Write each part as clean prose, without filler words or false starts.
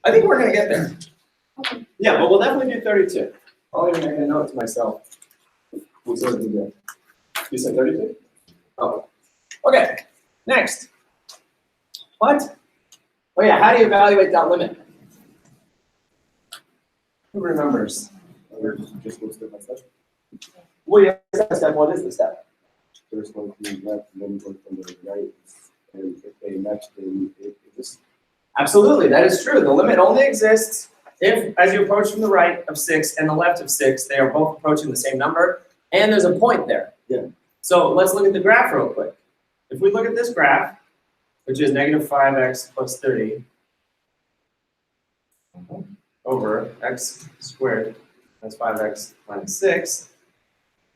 I think we're going to get there. Yeah, but we'll definitely do 32. I'll even make a note to myself. We'll sort of do that. You said 32? Oh. Okay, next. What? Oh yeah, how do you evaluate that limit? Who remembers? Just go step by step. Well, yeah, step. What is the step? First one from the left, and then one from the right. And if they match, then it just. Absolutely, that is true. The limit only exists if, as you approach from the right of 6 and the left of 6, they are both approaching the same number, and there's a point there. Yeah. So let's look at the graph real quick. If we look at this graph, which is negative 5x plus 30 over x squared minus 5x minus 6,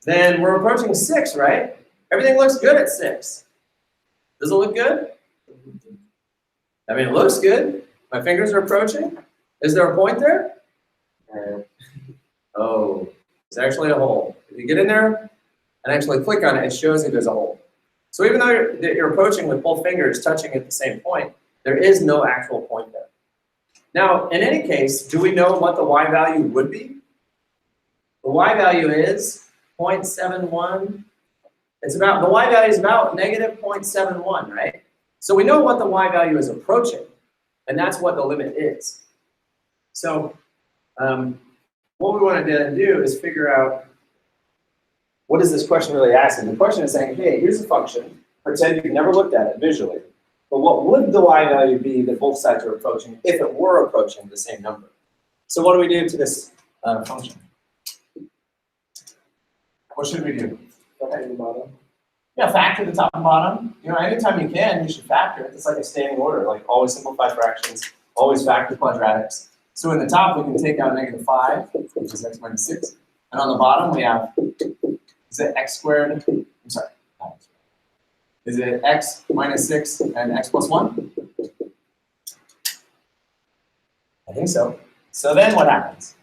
then we're approaching 6, right? Everything looks good at 6. Does it look good? I mean, it looks good. My fingers are approaching. Is there a point there? Oh, there's actually a hole. If you get in there and actually click on it, it shows you there's a hole. So even though you're approaching with both fingers touching at the same point, there is no actual point there. Now, in any case, do we know what the y value would be? The y value is 0.71. The y value is about negative 0.71, right? So we know what the y value is approaching, and that's what the limit is. So what we want to do is figure out, what is this question really asking? The question is saying, hey, here's a function. Pretend you've never looked at it visually. But what would the y value be that both sides are approaching if it were approaching the same number? So what do we do to this function? What should we do? Yeah, factor the top and bottom. You know, anytime you can, you should factor it. It's like a standing order, like always simplify fractions, always factor quadratics. So in the top, we can take out negative 5, which is x minus 6. And on the bottom, we have, is it x squared? I'm sorry, not x squared. Is it x minus 6 and x plus 1? I think so. So then what happens?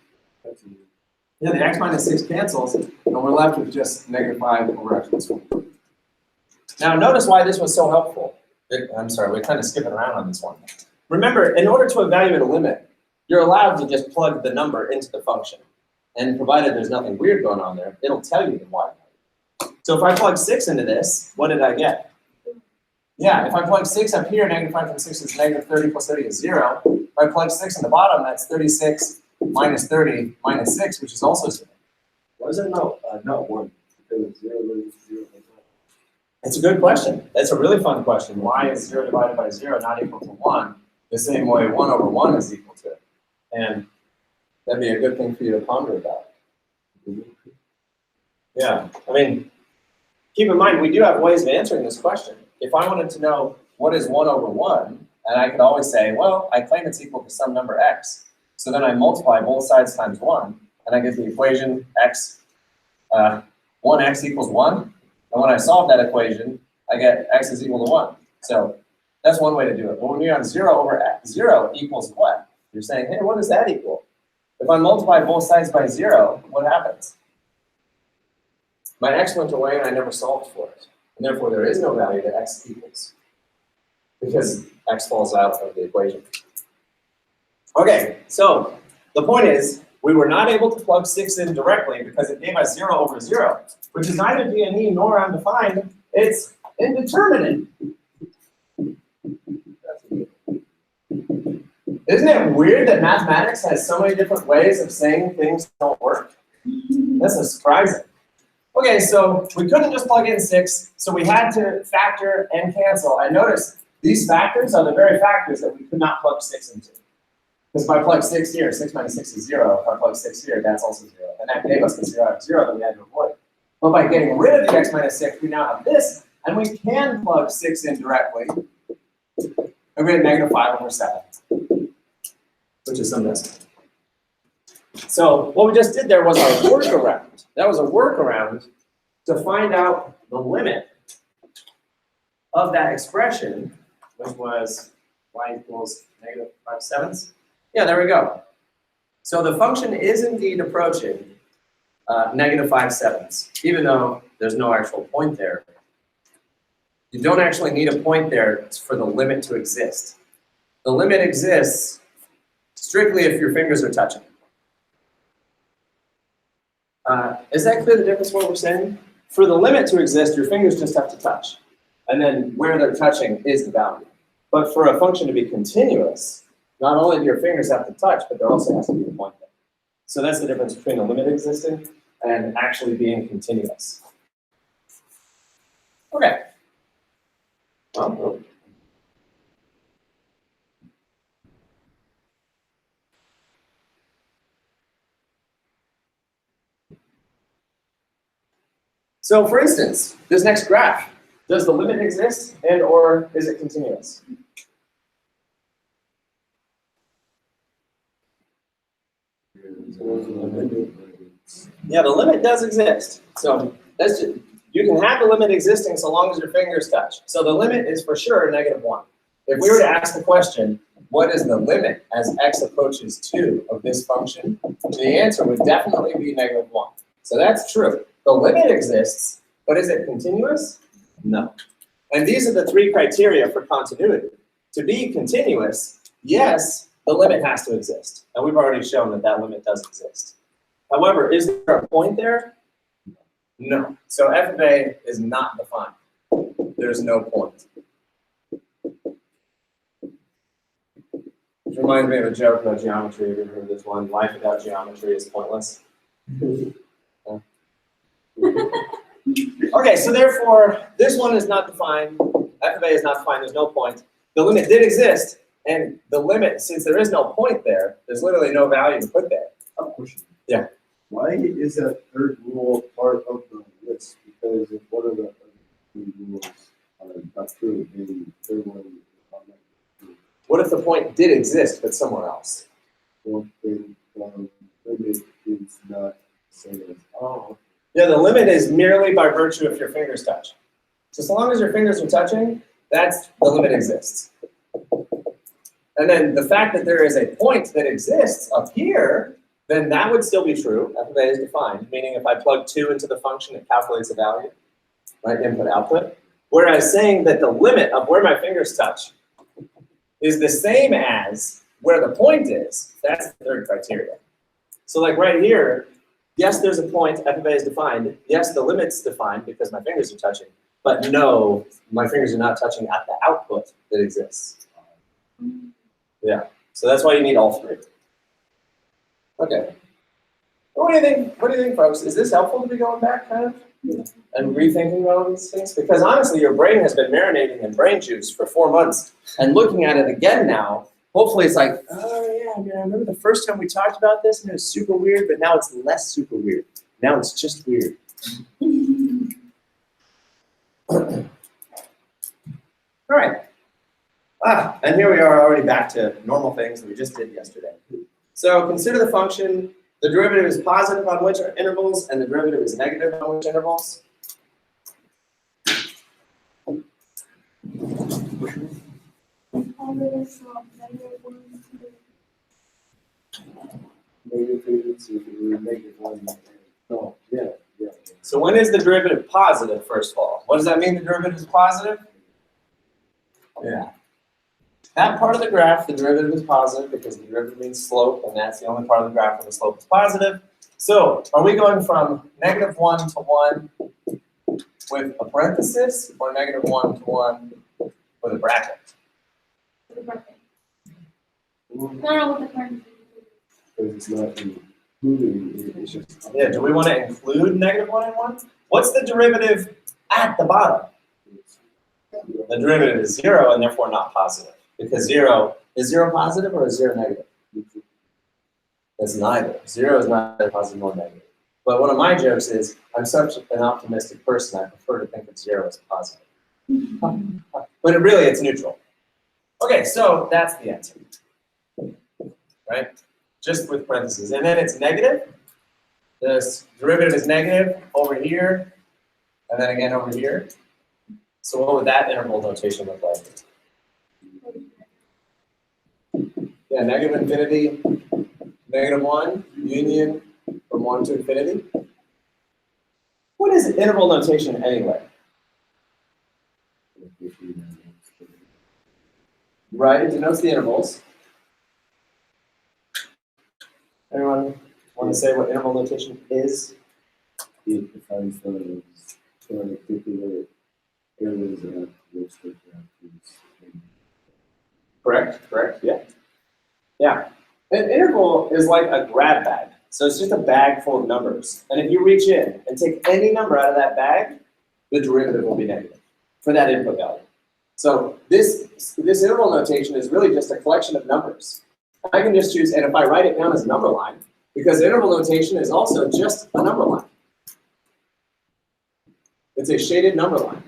Yeah, the x minus 6 cancels, and we're left with just negative 5 over x plus 1. Now notice why this was so helpful. I'm sorry, we're kind of skipping around on this one. Remember, in order to evaluate a limit, you're allowed to just plug the number into the function. And provided there's nothing weird going on there, it'll tell you the y value. So if I plug 6 into this, what did I get? Yeah, if I plug 6 up here, negative 5 times 6 is negative 30 plus 30 is 0. If I plug 6 in the bottom, that's 36 minus 30 minus 6, which is also 0. Why is it not 1? Because 0 is 0. It's a good question. That's a really fun question. Why is 0 divided by 0 not equal to 1 the same way 1 over 1 is equal to it? And that'd be a good thing for you to ponder about. Yeah, I mean, keep in mind, we do have ways of answering this question. If I wanted to know what is 1 over 1, and I could always say, well, I claim it's equal to some number x. So then I multiply both sides times 1, and I get the equation x, 1x equals 1. And when I solve that equation, I get x is equal to 1. So that's one way to do it. But when you're on 0 over x, 0 equals what? You're saying, hey, what does that equal? If I multiply both sides by 0, what happens? My x went away and I never solved for it. And therefore, there is no value that x equals, because x falls out of the equation. Okay, so the point is, we were not able to plug 6 in directly because it gave us 0 over 0, which is neither D and E nor undefined. It's indeterminate. Isn't it weird that mathematics has so many different ways of saying things don't work? That's surprising. Okay, so we couldn't just plug in 6, so we had to factor and cancel. And notice, these factors are the very factors that we could not plug 6 into. Because if I plug 6 here, 6 minus 6 is 0. If I plug 6 here, that's also 0. And that gave us the 0 out of 0 that we had to avoid. But by getting rid of the x minus 6, we now have this, and we can plug 6 in directly. And we get negative 5 over 7, which is some decimal. So what we just did there was our workaround. That was a workaround to find out the limit of that expression, which was y equals negative 5/7. Yeah, there we go. So the function is indeed approaching negative 5/7, even though there's no actual point there. You don't actually need a point there for the limit to exist. The limit exists strictly if your fingers are touching. Is that clear, the difference what we're saying? For the limit to exist, your fingers just have to touch. And then where they're touching is the boundary. But for a function to be continuous, not only do your fingers have to touch, but there also has to be a point there. So that's the difference between a limit existing and actually being continuous. Okay. Well, so for instance, this next graph, does the limit exist and or is it continuous? Yeah, the limit does exist. So that's just, you can have the limit existing so long as your fingers touch. So the limit is for sure -1. If we were to ask the question, what is the limit as x approaches 2 of this function? The answer would definitely be -1. So that's true. The limit exists, but is it continuous? No. And these are the 3 criteria for continuity. To be continuous, yes, the limit has to exist. And we've already shown that that limit does exist. However, is there a point there? No. So f of a is not defined. There's no point. Which reminds me of a joke about geometry. Have you heard this one? Life without geometry is pointless. Okay, so therefore, this one is not defined. F of a is not defined. There's no point. The limit did exist, and the limit, since there is no point there, there's literally no value to put there. I have a question. Yeah. Why is that third rule part of the list? Because if one of the other 2 rules are not true, then the third one is not true. What if the point did exist, but somewhere else? Well, then limit is not saying as, oh. Yeah, the limit is merely by virtue if your fingers touch. So long as your fingers are touching, that's the limit exists. And then the fact that there is a point that exists up here, then that would still be true. F of a is defined, meaning if I plug 2 into the function, it calculates a value, right, input, output. Whereas saying that the limit of where my fingers touch is the same as where the point is, that's the third criteria. So like right here, yes, there's a point, f of a is defined. Yes, the limit's defined because my fingers are touching. But no, my fingers are not touching at the output that exists. Yeah, so that's why you need all 3. Okay. What do you think? What do you think, folks? Is this helpful to be going back kind of and rethinking all these things? Because honestly, your brain has been marinating in brain juice for 4 months, and looking at it again now, hopefully it's like, oh yeah, I remember the first time we talked about this and it was super weird, but now it's less super weird. Now it's just weird. All right. And here we are already back to normal things that we just did yesterday. So consider the function. The derivative is positive on which intervals, and the derivative is negative on which intervals. No, yeah. So when is the derivative positive, first of all? What does that mean, the derivative is positive? Yeah. That part of the graph, the derivative is positive because the derivative means slope, and that's the only part of the graph where the slope is positive. So are we going from -1 to 1 with a parenthesis, or -1 to 1 with a bracket? With the bracket. No, with the parentheses. Because it's not including, it's just. Yeah, do we want to include -1 and 1? What's the derivative at the bottom? The derivative is 0 and therefore not positive. Because 0, is 0 positive or is 0 negative? It's neither. 0 is neither positive nor negative. But one of my jokes is, I'm such an optimistic person, I prefer to think of 0 as positive. But really, it's neutral. Okay, so that's the answer. Right? Just with parentheses. And then it's negative. This derivative is negative over here, and then again over here. So what would that interval notation look like? Yeah, negative infinity, -1, union from 1 to infinity. What is interval notation anyway? Right, it denotes the intervals. Anyone want to say what interval notation is? It defines the particular areas at which the graph is. Correct, yeah. Yeah. An interval is like a grab bag. So it's just a bag full of numbers. And if you reach in and take any number out of that bag, the derivative will be negative for that input value. So this interval notation is really just a collection of numbers. I can just choose, and if I write it down as a number line, because interval notation is also just a number line. It's a shaded number line.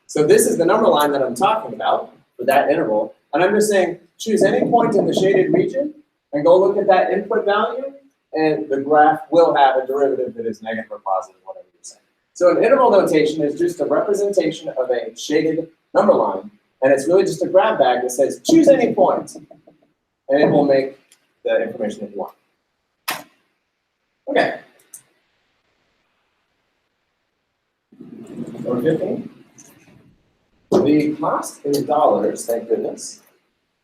So this is the number line that I'm talking about for that interval. And I'm just saying, choose any point in the shaded region and go look at that input value, and the graph will have a derivative that is negative or positive, whatever you're saying. So an interval notation is just a representation of a shaded number line, and it's really just a grab bag that says, choose any point, and it will make the information that you want. Okay. Number 15. The cost in dollars, thank goodness,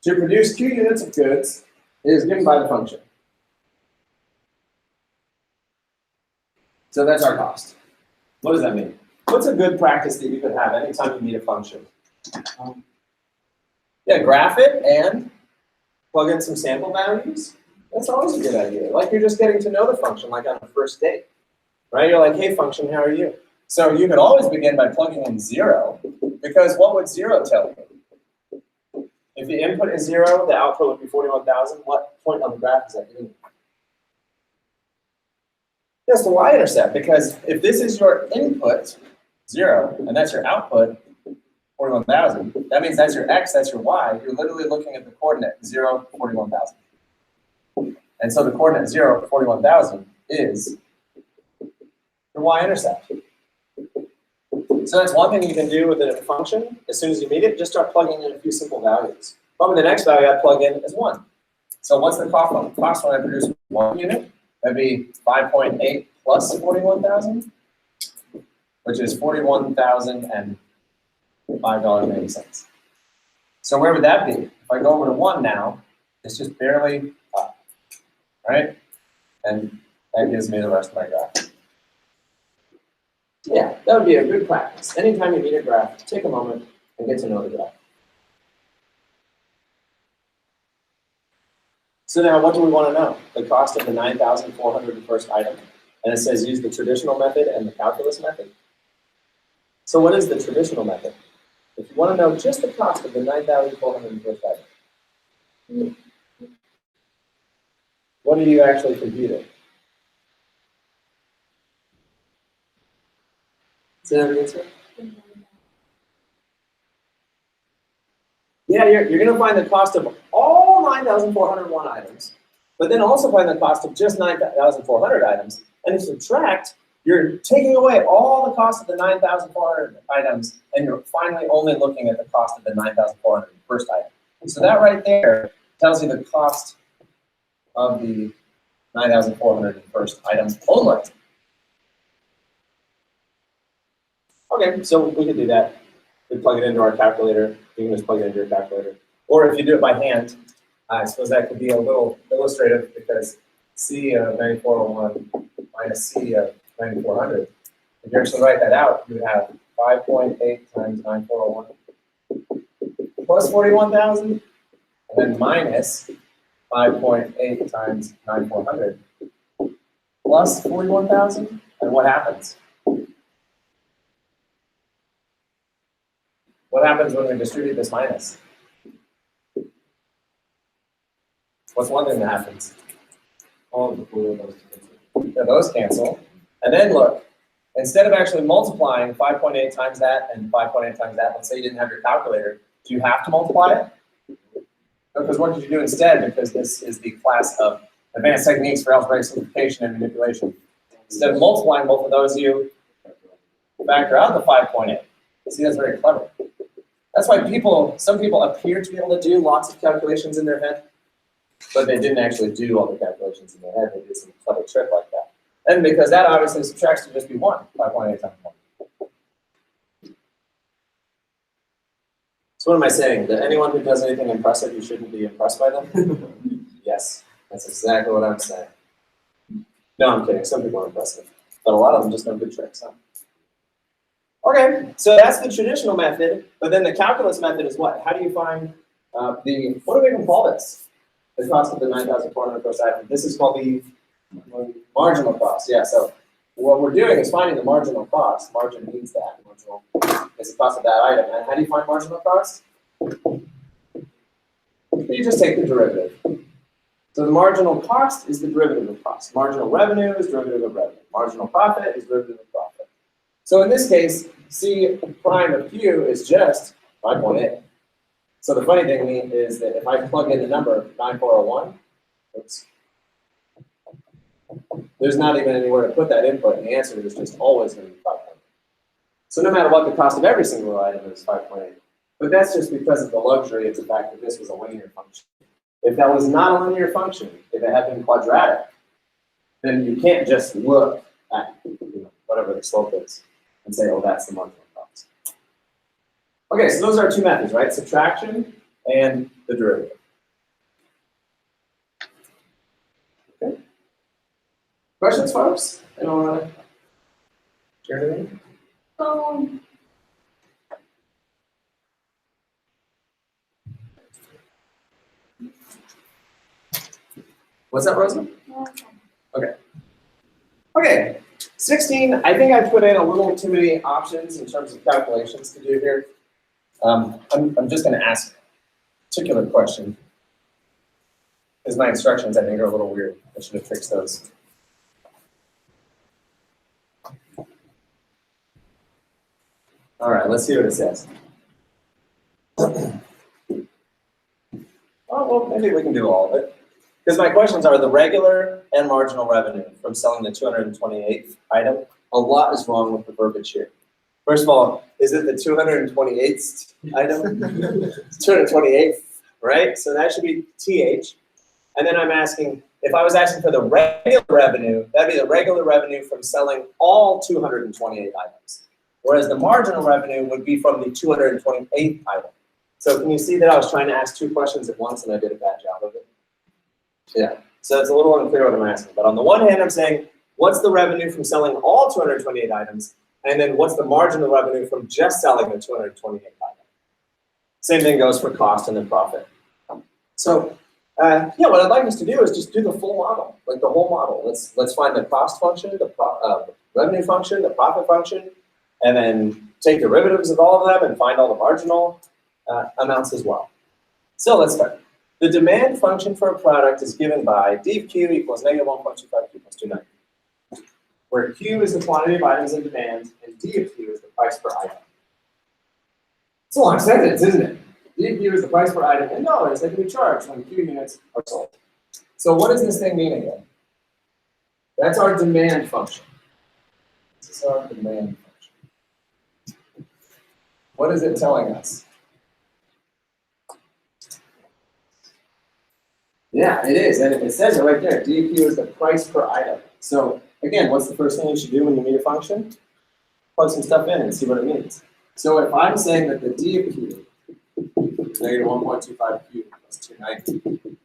to produce Q units of goods is given by the function. So that's our cost. What does that mean? What's a good practice that you could have anytime you meet a function? Yeah, graph it and plug in some sample values. That's always a good idea. Like you're just getting to know the function, like on a first date, right? You're like, hey, function, how are you? So you could always begin by plugging in 0, because what would 0 tell you? If the input is 0, the output would be 41,000. What point on the graph is that giving you? Yes, the y-intercept, because if this is your input, 0, and that's your output, 41,000, that means that's your x, that's your y. You're literally looking at the coordinate 0, 41,000. And so the coordinate 0, 41,000 is your y-intercept. So that's one thing you can do with a function. As soon as you meet it, just start plugging in a few simple values. Probably the next value I'd plug in is 1. So what's the cost when I produce 1 unit? That'd be 5.8 plus 41,000, which is $41,005.80. So where would that be? If I go over to 1 now, it's just barely up, right? And that gives me the rest of my graph. Yeah, that would be a good practice. Anytime you meet a graph, take a moment and get to know the graph. So now what do we want to know? The cost of the 9,401st item. And it says use the traditional method and the calculus method. So what is the traditional method? If you want to know just the cost of the 9,401st item, what are you actually computing? Is that an answer? Yeah, you're going to find the cost of all 9,401 items, but then also find the cost of just 9,400 items. And if you subtract, you're taking away all the cost of the 9,400 items, and you're finally only looking at the cost of the 9,401st item. And so that right there tells you the cost of the 9,401st item only. Okay, so we can do that. We plug it into our calculator. You can just plug it into your calculator. Or if you do it by hand, I suppose that could be a little illustrative, because C of 9,401 minus C of 9,400. If you actually write that out, you would have 5.8 times 9,401 plus 41,000, and then minus 5.8 times 9,400 plus 41,000. And what happens? What happens when we distribute this minus? What's one thing that happens? All of the four of those cancel. Yeah, those cancel. And then look, instead of actually multiplying 5.8 times that and 5.8 times that, let's say you didn't have your calculator, do you have to multiply it? Because what did you do instead? Because this is the class of advanced techniques for algebraic simplification and manipulation. Instead of multiplying both of those, you factor out the 5.8. See, that's very clever. That's why some people appear to be able to do lots of calculations in their head, but they didn't actually do all the calculations in their head. They did some clever trick like that. And because that obviously subtracts to just be 1, 5.8 times 1. So what am I saying? That anyone who does anything impressive, you shouldn't be impressed by them? Yes. That's exactly what I'm saying. No, I'm kidding. Some people are impressive, but a lot of them just know good tricks, huh? Okay, so that's the traditional method, but then the calculus method is what? How do you find what do we even call this? The cost of the 9,400 per item. This is called the marginal cost. Yeah, so what we're doing is finding the marginal cost. Margin means that. Marginal is the cost of that item. And how do you find marginal cost? You just take the derivative. So the marginal cost is the derivative of cost. Marginal revenue is derivative of revenue. Marginal profit is derivative of profit. So in this case, C prime of Q is just 5.8. So the funny thing is that if I plug in the number 9401, oops, there's not even anywhere to put that input, and the answer is just always going to be 5.8. So no matter what, the cost of every single item is 5.8. But that's just because of the luxury of the fact that this was a linear function. If that was not a linear function, if it had been quadratic, then you can't just look at whatever the slope is and say, oh, that's the marginal cost. Okay, so those are our two methods, right? Subtraction and the derivative. Okay. Questions, folks? Anyone want to share anything? So, What's that, Rosa? yeah. Okay. Okay, 16, I think I put in a little too many options in terms of calculations to do here. I'm just going to ask a particular question, because my instructions, I think, are a little weird. I should have fixed those. All right, let's see what it says. Oh, well, maybe we can do all of it. Because my questions are the regular and marginal revenue from selling the 228th item. A lot is wrong with the verbiage here. First of all, is it the 228th item? 228th, right? So that should be TH. And then I'm asking, if I was asking for the regular revenue, that'd be the regular revenue from selling all 228 items. Whereas the marginal revenue would be from the 228th item. So can you see that I was trying to ask two questions at once and I did a bad job of it? Yeah, so it's a little unclear what I'm asking. But on the one hand, I'm saying, what's the revenue from selling all 228 items? And then what's the marginal revenue from just selling the 228 items? Same thing goes for cost and then profit. So, yeah, what I'd like us to do is just do the full model, like the whole model. Let's find the cost function, the revenue function, the profit function, and then take derivatives of all of them and find all the marginal amounts as well. So let's start. The demand function for a product is given by d of q equals negative 1.25 q plus 290, where q is the quantity of items in demand and d of q is the price per item. It's a long sentence, isn't it? D of q is the price per item in dollars that can be charged when q units are sold. So what does this thing mean again? That's our demand function. This is our demand function. What is it telling us? Yeah, it is, and it says it right there. D of q is the price per item. So again, what's the first thing you should do when you meet a function? Plug some stuff in and see what it means. So if I'm saying that the D of q, negative 1.25 q plus 290,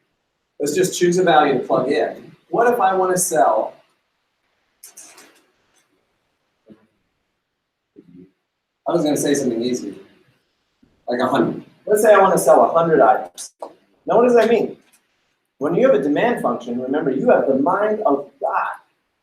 let's just choose a value to plug in. What if I want to sell? I was going to say something easy, like 100. Let's say I want to sell 100 items. Now, what does that mean? When you have a demand function, remember, you have the mind of God,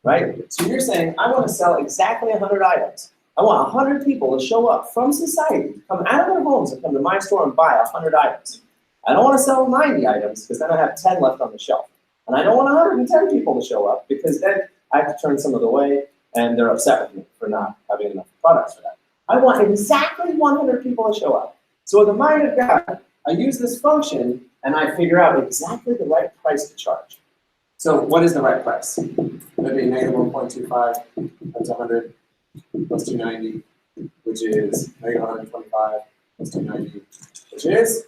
right? So you're saying, I want to sell exactly 100 items. I want 100 people to show up from society, come out of their homes and come to my store and buy 100 items. I don't want to sell 90 items because then I have 10 left on the shelf. And I don't want 110 people to show up because then I have to turn some of the away and they're upset with me for not having enough products for that. I want exactly 100 people to show up. So with the mind of God, I use this function and I figure out exactly the right price to charge. So what is the right price? That'd be negative 1.25 times 100 plus 290, which is negative 125 plus 290, which is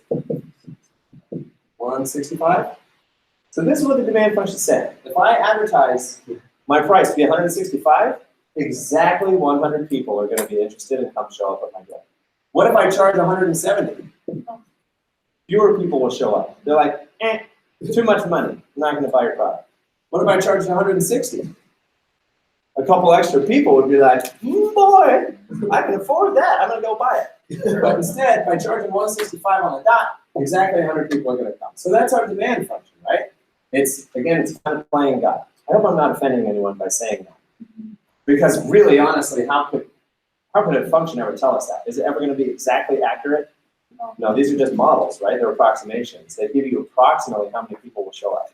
165. So this is what the demand function said. If I advertise my price to be 165, exactly 100 people are going to be interested and come show up at my door. What if I charge 170? Fewer people will show up. They're like, Too much money. I'm not going to buy your product. What if I charged 160? A couple extra people would be like, boy, I can afford that. I'm going to go buy it. But instead, by charging 165 on the dot, exactly 100 people are going to come. So that's our demand function, right? It's kind of playing God. I hope I'm not offending anyone by saying that. Because really, honestly, how could a function ever tell us that? Is it ever going to be exactly accurate? No, these are just models, right? They're approximations. They give you approximately how many people will show up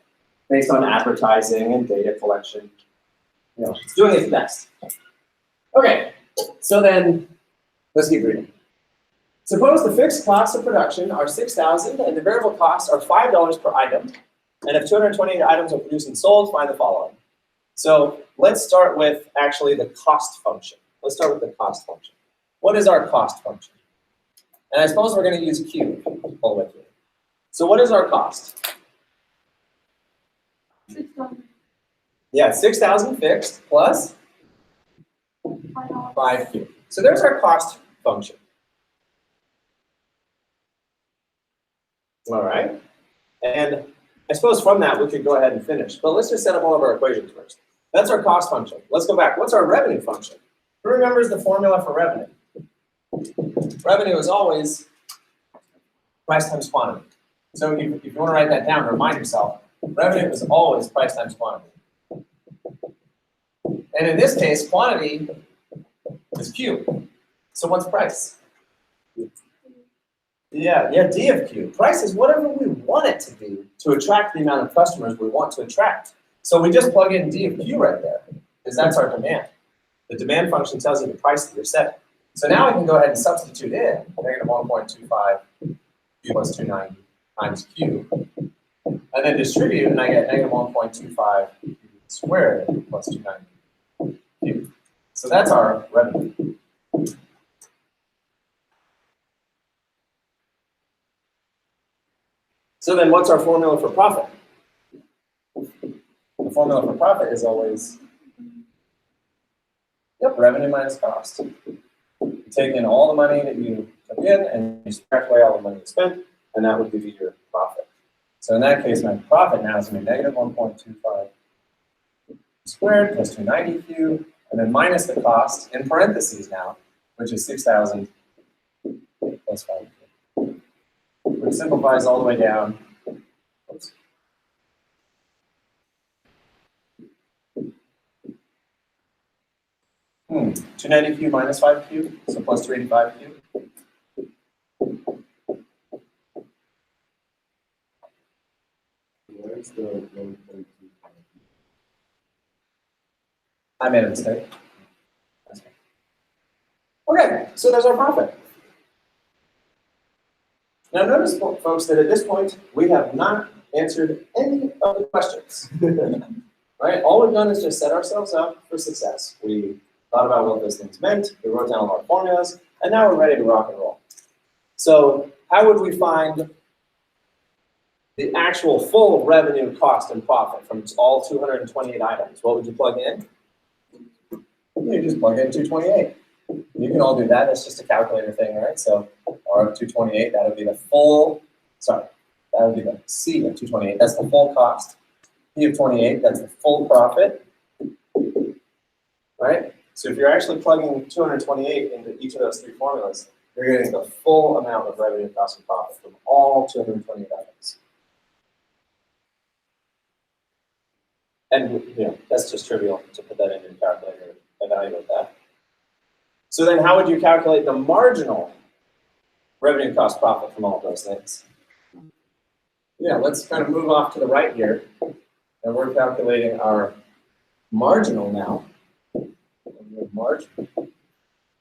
based on advertising and data collection. You know, it's doing its best. Okay, so then let's keep reading. Suppose the fixed costs of production are $6,000 and the variable costs are $5 per item. And if 228 items are produced and sold, find the following. So let's start with actually the cost function. Let's start with the cost function. What is our cost function? And I suppose we're going to use Q all the way through. So what is our cost? 6,000. Yeah, 6,000 fixed plus $5. 5Q. So there's our cost function. All right. And I suppose from that, we could go ahead and finish. But let's just set up all of our equations first. That's our cost function. Let's go back. What's our revenue function? Who remembers the formula for revenue? Revenue is always price times quantity. So if you want to write that down, remind yourself, revenue is always price times quantity. And in this case, quantity is Q. So what's price? Yeah, D of Q. Price is whatever we want it to be to attract the amount of customers we want to attract. So we just plug in D of Q right there, because that's our demand. The demand function tells you the price that you're setting. So now we can go ahead and substitute in negative 1.25 Q plus 290 times Q, and then distribute, and I get negative 1.25 Q squared plus 290 Q. So that's our revenue. So then what's our formula for profit? The formula for profit is always, revenue minus cost. You take in all the money that you took in and you subtract away all the money you spent, and that would give you your profit. So in that case, my profit now is going to be negative 1.25 squared plus 290Q, and then minus the cost in parentheses now, which is 6,000 plus 5Q. Which simplifies all the way down. Oops. Hmm. 290Q minus 5Q, so plus 285Q. Where's the 1.25? I made a mistake. Okay, so there's our profit. Now notice, folks, that at this point, we have not answered any of the questions. Right? All we've done is just set ourselves up for success. We thought about what those things meant, we wrote down all our formulas, and now we're ready to rock and roll. So how would we find the actual full revenue, cost, and profit from all 228 items? What would you plug in? You just plug in 228. You can all do that. That's just a calculator thing, right? So R of 228, that would be the full, that would be the C of 228. That's the full cost. P of 28, that's the full profit, right? So if you're actually plugging 228 into each of those three formulas, you're getting the full amount of revenue, cost, and profit from all 228 items. And that's just trivial to put that into your calculator and evaluate that. So then how would you calculate the marginal revenue, cost, profit from all of those things? Yeah, let's kind of move off to the right here. And we're calculating our marginal now.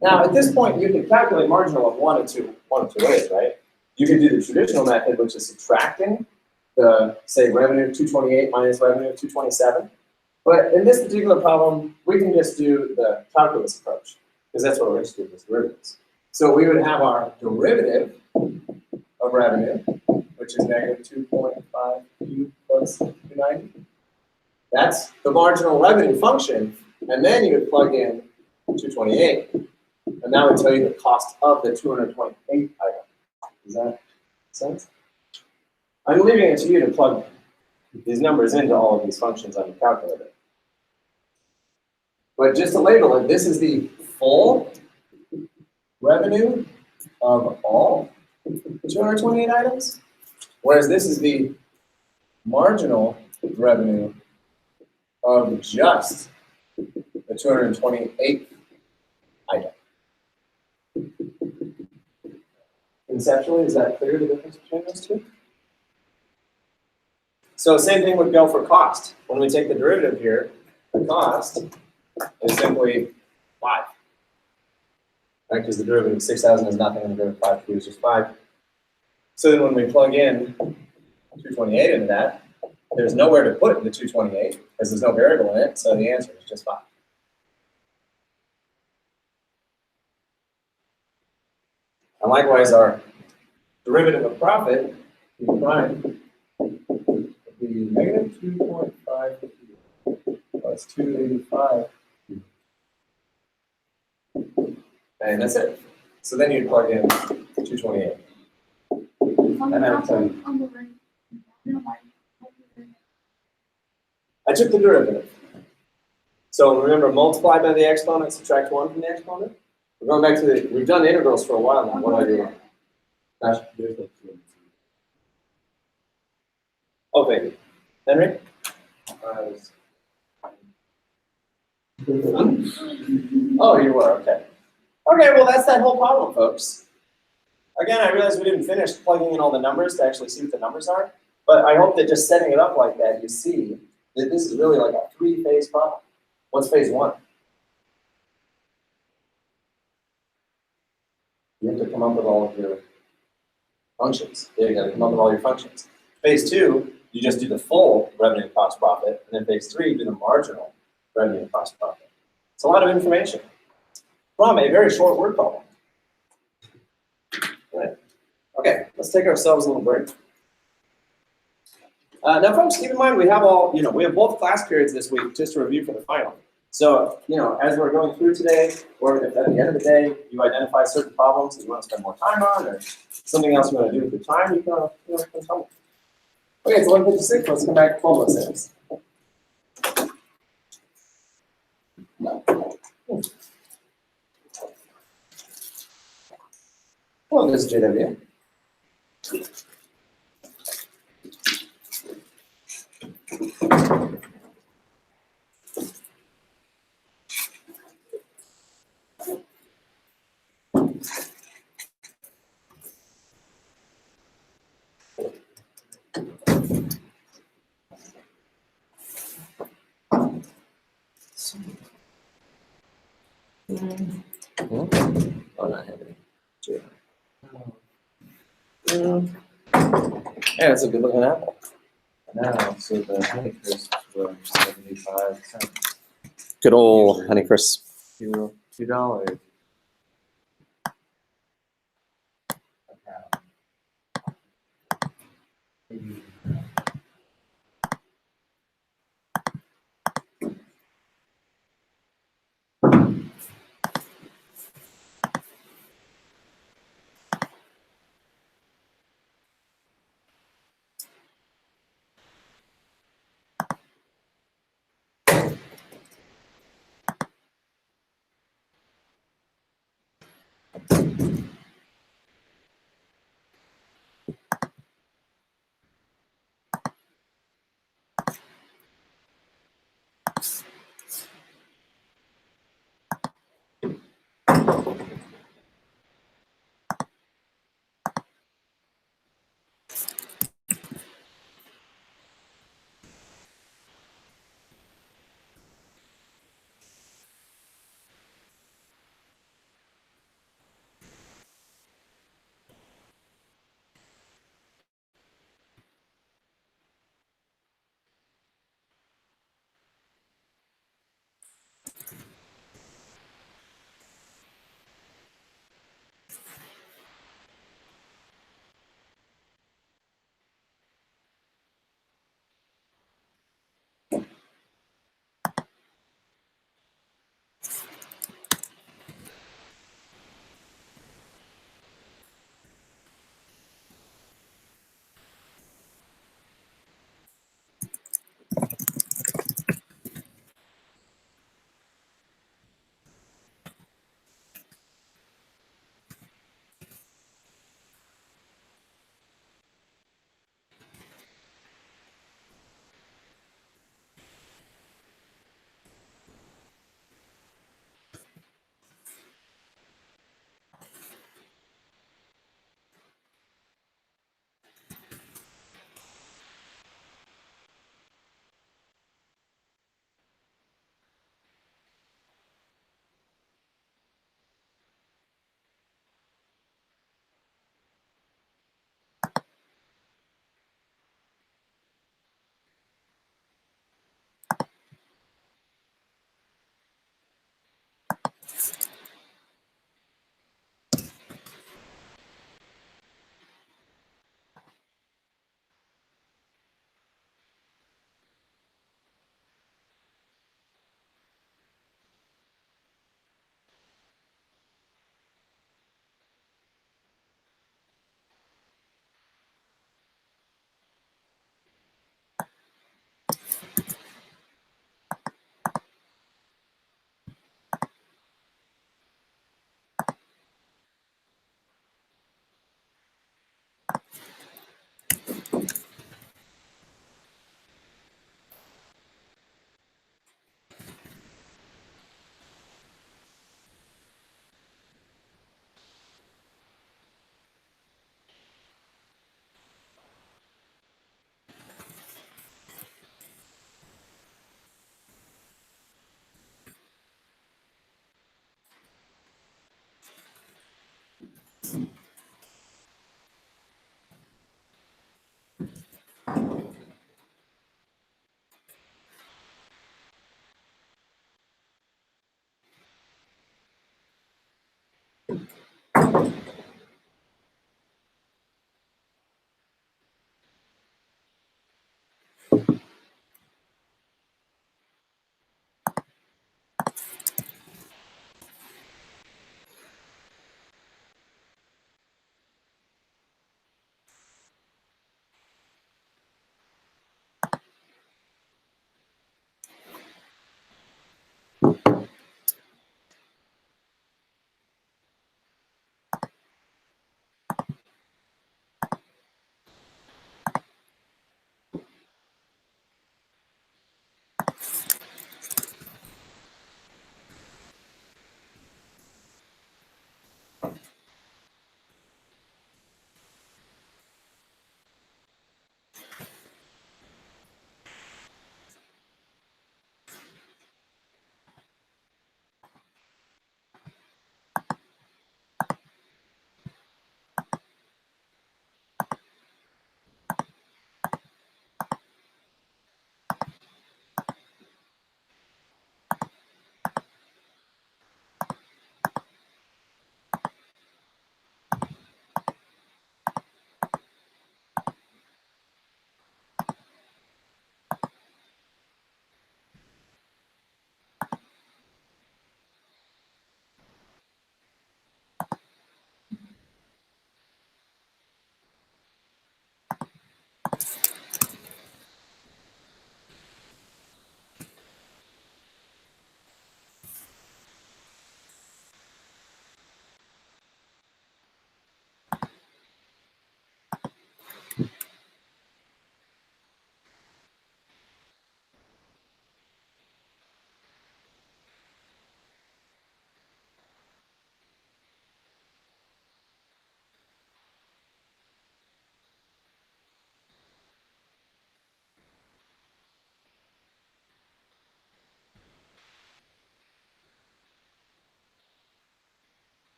Now, at this point, you can calculate marginal of one of two ways, right? You can do the traditional method, which is subtracting the, say, revenue 228 minus revenue 227. But in this particular problem, we can just do the calculus approach, because that's what we're interested in, is derivatives. So we would have our derivative of revenue, which is negative 2.5 Q plus 290. That's the marginal revenue function, and then you would plug in 228, and that would tell you the cost of the 228 item. Does that make sense? I'm leaving it to you to plug these numbers into all of these functions on your calculator. But just to label it, this is the full revenue of all 228 items, whereas this is the marginal revenue of just the 228th item. Conceptually, is that clear, the difference between those two? So same thing would go for cost. When we take the derivative here, the cost is simply 5. Right, because the derivative of 6,000 is nothing, and the derivative of 5 is just 5. So then when we plug in 228 into that, there's nowhere to put the 228 because there's no variable in it, so the answer is just 5. And likewise, our derivative of profit, p prime, would be negative 2.5 plus 285. And that's it. So then you'd plug in 228. On And the I'm top sorry. one, on the right. I don't know why. I took the derivative. So remember, multiply by the exponent, subtract 1 from the exponent. We're going back to we've done integrals for a while now. What do I do? Gosh. Oh, thank you. Henry? Oh, you were, okay. Okay, well, that's that whole problem, folks. Again, I realize we didn't finish plugging in all the numbers to actually see what the numbers are, but I hope that just setting it up like that, you see that this is really like a 3-phase problem. What's phase 1? You have to come up with all of your functions. There you go, come up with all your functions. Phase 2, you just do the full revenue, cost, profit, and then phase 3, you do the marginal revenue, cost, profit. It's a lot of information from a very short word problem. Right. Okay, let's take ourselves a little break. Now, folks, keep in mind we have we have both class periods this week just to review for the final. So, as we're going through today, or if at the end of the day you identify certain problems that you want to spend more time on, or something else you want to do with your time, you can tell me. Okay, it's 11:56. Let's come back to 12:06. Hello, this is JW. Oh, not happening. Yeah, that's a good looking apple. Now, so the Honeycrisps were 75 cents. Good old Honeycrisp. $2.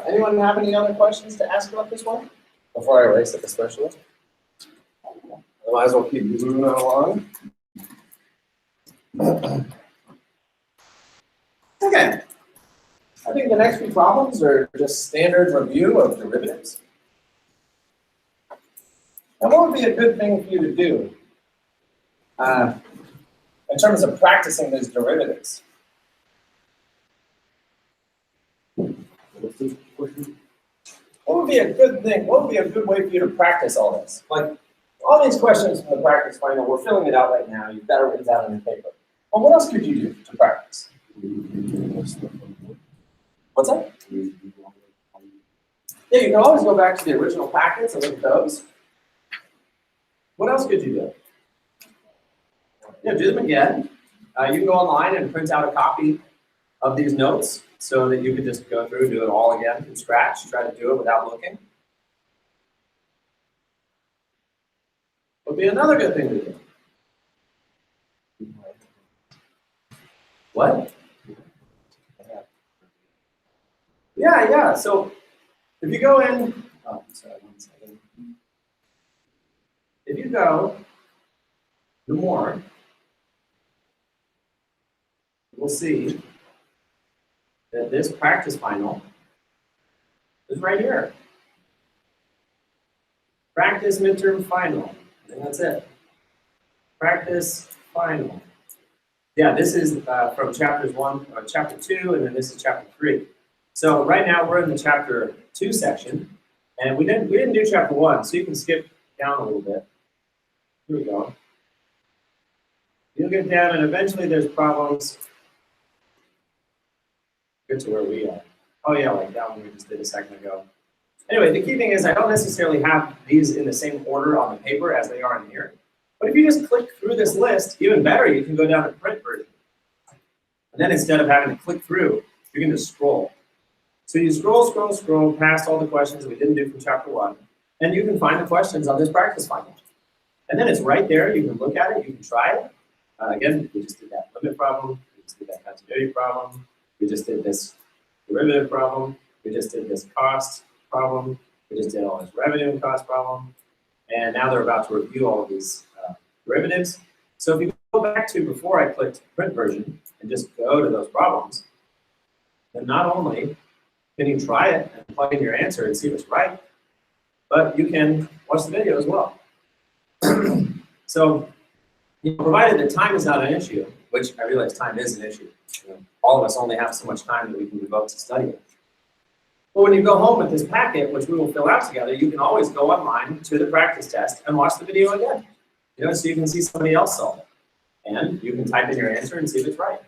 Anyone have any other questions to ask about this one before I erase it, especially? Otherwise, we'll keep moving along. Okay. I think the next few problems are just standard review of derivatives. And what would be a good thing for you to do in terms of practicing these derivatives? What's the question? What would be a good thing? What would be a good way for you to practice all this? Like all these questions from the practice final, we're filling it out right now. You've got it written down on your paper. Well, what else could you do to practice? What's that? Yeah, you can always go back to the original packets and look at those. What else could you do? Yeah, do them again. You can go online and print out a copy of these notes so that you could just go through and do it all again from scratch. Try to do it without looking. Would be another good thing to do. What? Yeah. So if you go in, oh, sorry, 1 second. If you go to more, we'll see that this practice final is right here. Practice midterm final, and that's it. Practice final. Yeah, this is from chapter 2, and then this is chapter 3. So right now we're in the chapter 2 section, and we didn't do chapter 1, so you can skip down a little bit. Here we go. You'll get down, and eventually there's problems. Get to where we are. Oh yeah, like that one we just did a second ago. Anyway, the key thing is I don't necessarily have these in the same order on the paper as they are in here. But if you just click through this list, even better, you can go down to print version. And then instead of having to click through, you can just scroll. So you scroll past all the questions that we didn't do from chapter 1, and you can find the questions on this practice final. And then it's right there. You can look at it. You can try it. Again, we just did that limit problem. We just did that continuity problem. We just did this derivative problem. We just did this cost problem. We just did all this revenue and cost problem. And now they're about to review all of these derivatives. So if you go back to before I clicked print version and just go to those problems, then not only can you try it and plug in your answer and see if it's right, but you can watch the video as well. So, provided that time is not an issue, which I realize time is an issue. All of us only have so much time that we can devote to studying. But when you go home with this packet, which we will fill out together, you can always go online to the practice test and watch the video again. So you can see somebody else solve it. And you can type in your answer and see if it's right.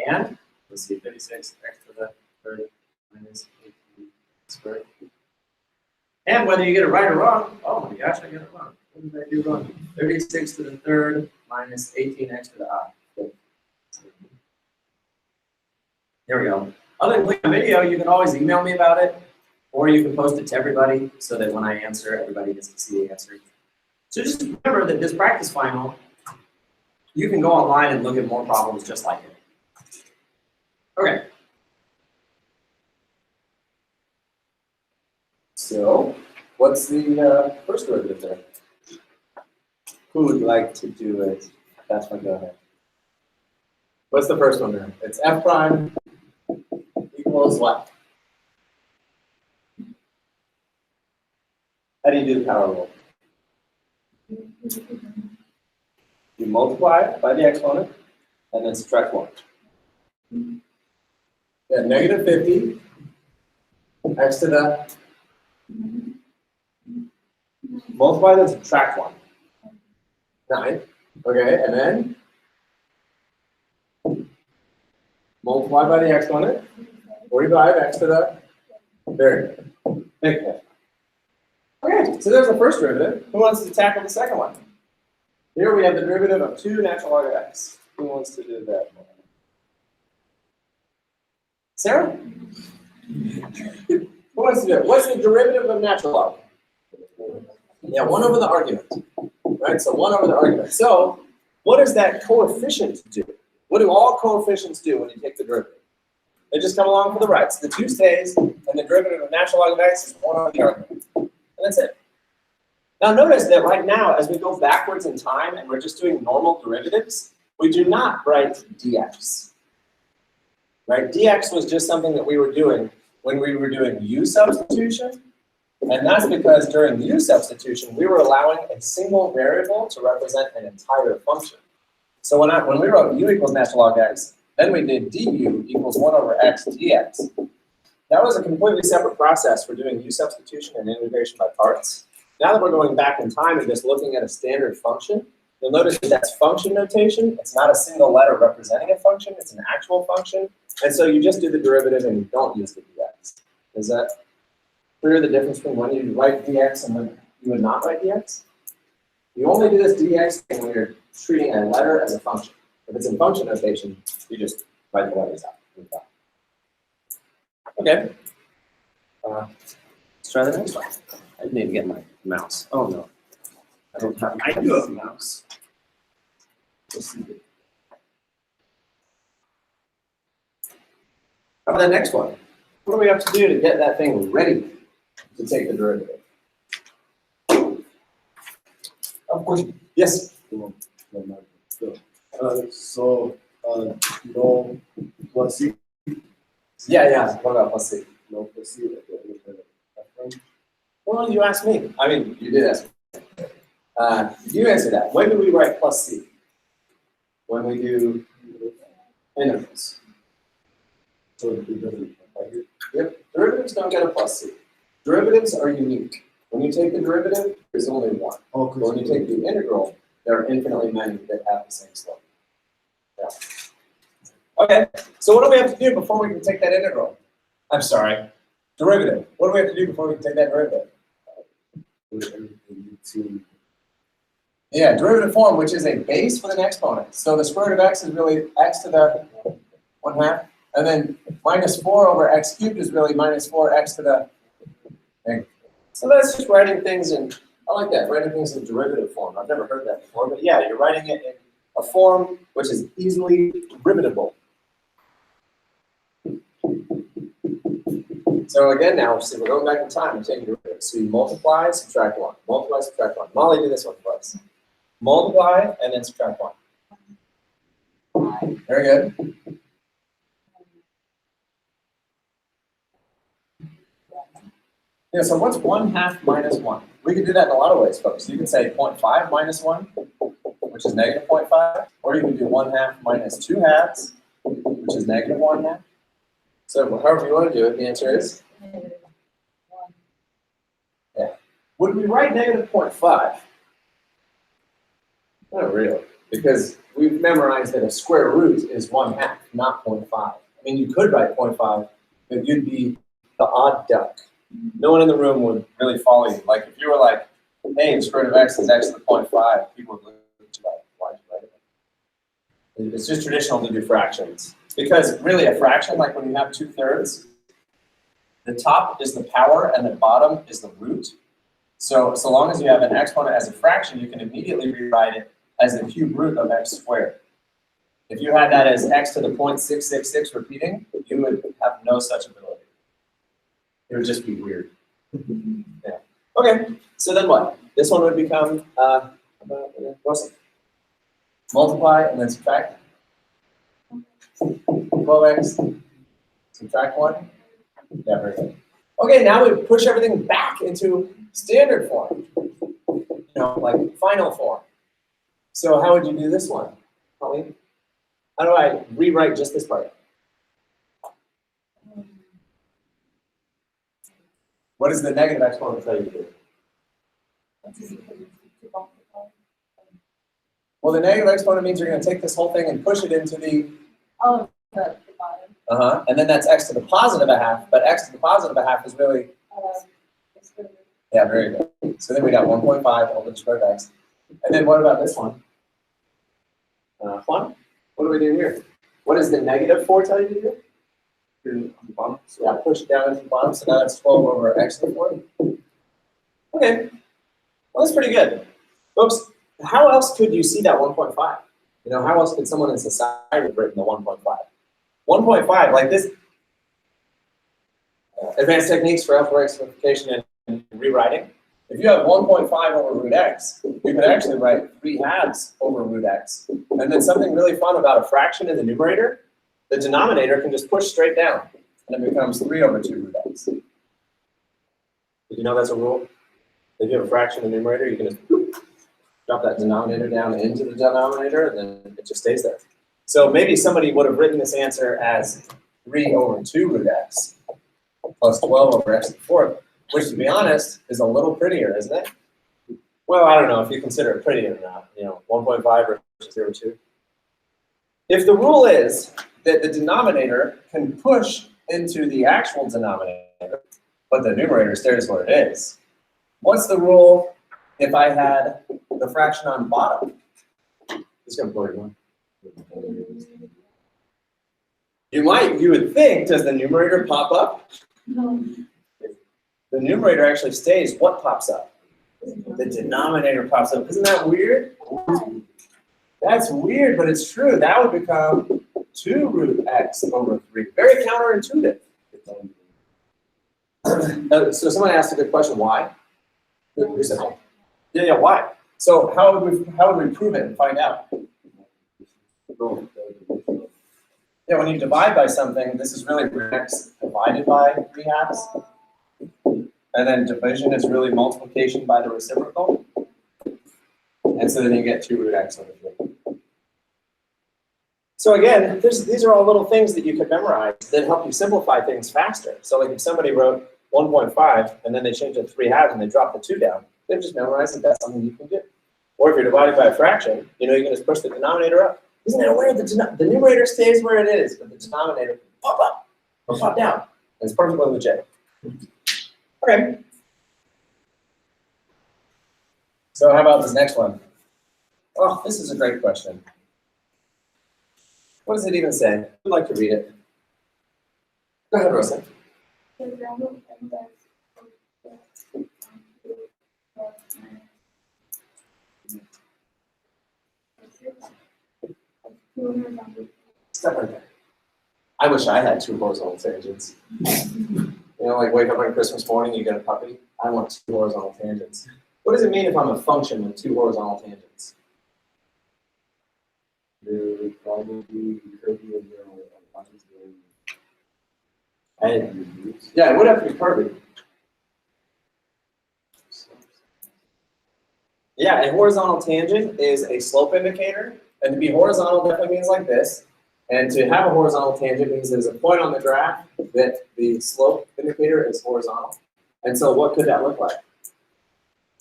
And let's see, 36 x to the third minus 18 squared. And whether you get it right or wrong, oh my gosh, I get it wrong. What did I do wrong? 36 to the third minus 18x to the I. There we go. Other than clicking the video, you can always email me about it, or you can post it to everybody so that when I answer, everybody gets to see the answer. So just remember that this practice final, you can go online and look at more problems just like it. Okay. So, what's the first derivative there? Who would like to do it? That's one, go ahead. What's the first one there? It's f prime equals what? How do you do the power rule? You multiply it by the exponent and then subtract 1. Yeah, negative 50 x to the multiply then subtract 1. 9. Okay, and then multiply by the exponent. 45 x to the third. Make it. Okay, so there's the first derivative. Who wants to tackle the second one? Here we have the derivative of 2 natural log of x. Who wants to do that? Sarah? Who wants to do it? What's the derivative of natural log? Yeah, 1 over the argument. Right, so 1 over the argument. So what does that coefficient do? What do all coefficients do when you take the derivative? They just come along for the right. So the 2 stays and and the derivative of natural log of x is 1 over the argument. And that's it. Now notice that right now, as we go backwards in time and we're just doing normal derivatives, we do not write dx. Right? Dx was just something that we were doing when we were doing u substitution. And that's because during u substitution, we were allowing a single variable to represent an entire function. So when we wrote u equals natural log x, then we did du equals 1 over x dx. That was a completely separate process for doing u substitution and integration by parts. Now that we're going back in time and just looking at a standard function, you'll notice that that's function notation. It's not a single letter representing a function. It's an actual function. And so you just do the derivative and you don't use the dx. Is that clear, the difference between when you write dx and when you would not write dx? You only do this dx thing when you're treating a letter as a function. If it's in function notation, you just write the letters out. Okay. Let's try the next one. I need to get my mouse. Oh no, I don't have. I do have a mouse. Let's see. How about the next one? What do we have to do to get that thing ready to take the derivative? Of course, yes. No plus C. Yeah. What about plus C? No plus C. Well, you asked me. I mean, you did ask me. You answer that. When do we write plus C? When we do integrals. So it doesn't. Yep. Derivatives don't get a plus C. Derivatives are unique. When you take the derivative, there's only one. Oh, But when you take the integral, there are infinitely many that have the same slope. Yeah. Okay, so what do we have to do before we can take that integral? I'm sorry, derivative. What do we have to do before we can take that derivative? Yeah, derivative form, which is a base with an exponent. So the square root of x is really x to the 1/2. And then minus 4 over x cubed is really minus 4x to the thing. So that's just writing things in, I like that, writing things in derivative form. I've never heard that before, but yeah, you're writing it in a form which is easily derivatable. So again now, see, we're going back in time and taking derivatives. So you multiply, subtract 1. Multiply, subtract 1. Molly, do this one for us. Multiply and then subtract 1. Very good. Yeah, so what's 1/2 minus 1? We can do that in a lot of ways, folks. You can say 0.5 minus 1, which is negative 0.5, or you can do 1/2 minus 2/2, which is negative 1/2. So however you want to do it, the answer is? Yeah. Would we write negative 0.5? Not really, because we've memorized that a square root is 1/2, not 0.5. I mean, you could write 0.5, but you'd be the odd duck. No one in the room would really follow you. Like if you were like, hey, the square root of x is x to the 0.5, people would look at you like, why'd you write it? It's just traditional to do fractions. Because really a fraction, like when you have 2/3, the top is the power and the bottom is the root. So long as you have an exponent as a fraction, you can immediately rewrite it as the cube root of x squared. If you had that as x to the 0.666 repeating, you would have no such ability. It would just be weird. Yeah. Okay, so then what? This one would become, multiply and then subtract. 12x, subtract 1. Yeah, very good. Okay, now we push everything back into standard form. You know, like final form. So how would you do this one, Colleen? How do I rewrite just this part? What does the negative exponent tell you to do? Well, the negative exponent means you're going to take this whole thing and push it into the bottom. And then that's x to the positive 1/2, but x to the positive 1/2 is really yeah, very good. So then we got 1.5 over the square root of x. And then what about this one? 1. What do we do here? What does the negative 4 tell you to do? To the bottom. So yeah, push it down into the bottom. So now it's 12 over x to the 4. Okay. Well, that's pretty good. Folks, how else could you see that 1.5? You know, how else could someone in society have written the 1.5? 1.5, like this. advanced techniques for algebraic simplification and rewriting. If you have 1.5 over root x, you could actually write 3/2 over root x. And then something really fun about a fraction in the numerator, the denominator can just push straight down, and it becomes 3 over 2 root x. Did you know that's a rule? If you have a fraction in the numerator, you can just drop that denominator down into the denominator, and then it just stays there. So maybe somebody would have written this answer as 3 over 2 root x plus 12 over x to the fourth, which, to be honest, is a little prettier, isn't it? Well, I don't know if you consider it pretty or not. 1.5 versus 0, 2. If the rule is that the denominator can push into the actual denominator, but the numerator stays where it is, what's the rule if I had the fraction on bottom? It's going to blow your mind. You would think, does the numerator pop up? No. The numerator actually stays. What pops up? The denominator pops up. Isn't that weird? That's weird, but it's true. That would become 2 root x over 3. Very counterintuitive. So someone asked a good question. Why? Who said that? Yeah. Why? So how would we prove it and find out? Yeah, when you divide by something, this is really root x divided by 3/2. And then division is really multiplication by the reciprocal. And so then you get 2 root x over 3. So again, these are all little things that you could memorize that help you simplify things faster. So like if somebody wrote 1.5 and then they changed it to 3/2 and they dropped the 2 down, they've just memorized that that's something you can do. Or if you're dividing by a fraction, you can just push the denominator up. Isn't that weird? The numerator stays where it is, but the denominator can pop up or pop down. And it's perfectly legit. Okay. So how about this next one? Oh, this is a great question. What does it even say? I'd like to read it. Go ahead, Rosa. Step right there. I wish I had 2 horizontal tangents. Like wake up on Christmas morning, you get a puppy. I want 2 horizontal tangents. What does it mean if I'm a function with 2 horizontal tangents? There probably could be Yeah, it would have to be curvy. Yeah, a horizontal tangent is a slope indicator. And to be horizontal definitely means like this. And to have a horizontal tangent means there's a point on the graph that the slope indicator is horizontal. And so what could that look like?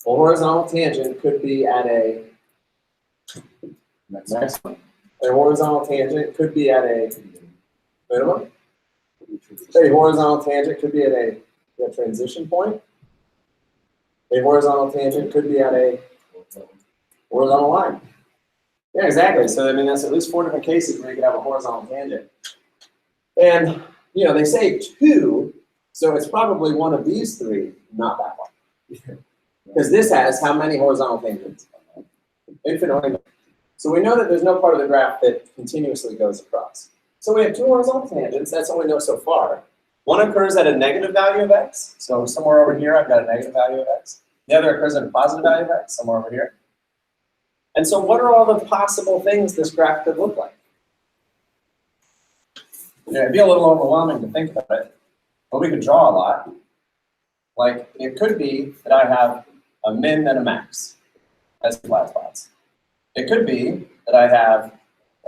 A horizontal tangent could be at a next one. A horizontal tangent could be at a minimum. A horizontal tangent could be at a transition point. A horizontal tangent could be at a horizontal line. Yeah, exactly. So that's at least 4 different cases where you could have a horizontal tangent. And they say 2, so it's probably one of these 3, not that one. Because this has how many horizontal tangents? Infinitely. So we know that there's no part of the graph that continuously goes across. So we have 2 horizontal tangents. That's all we know so far. One occurs at a negative value of x. So somewhere over here, I've got a negative value of x. The other occurs at a positive value of x, somewhere over here. And so what are all the possible things this graph could look like? It'd be a little overwhelming to think about it, but we could draw a lot. Like, it could be that I have a min and a max as flat spots. It could be that I have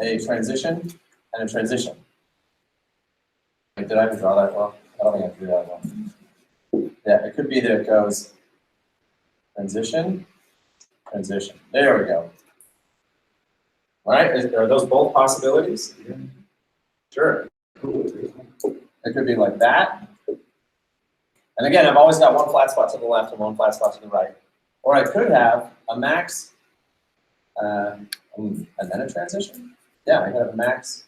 a transition and a transition. Wait, did I even draw that well? I don't think I drew that well. Yeah, it could be that it goes transition, transition. There we go. All right, are those both possibilities? Yeah. Sure. It could be like that. And again, I've always got one flat spot to the left and one flat spot to the right. Or I could have a max and then a transition. Yeah, I could have a max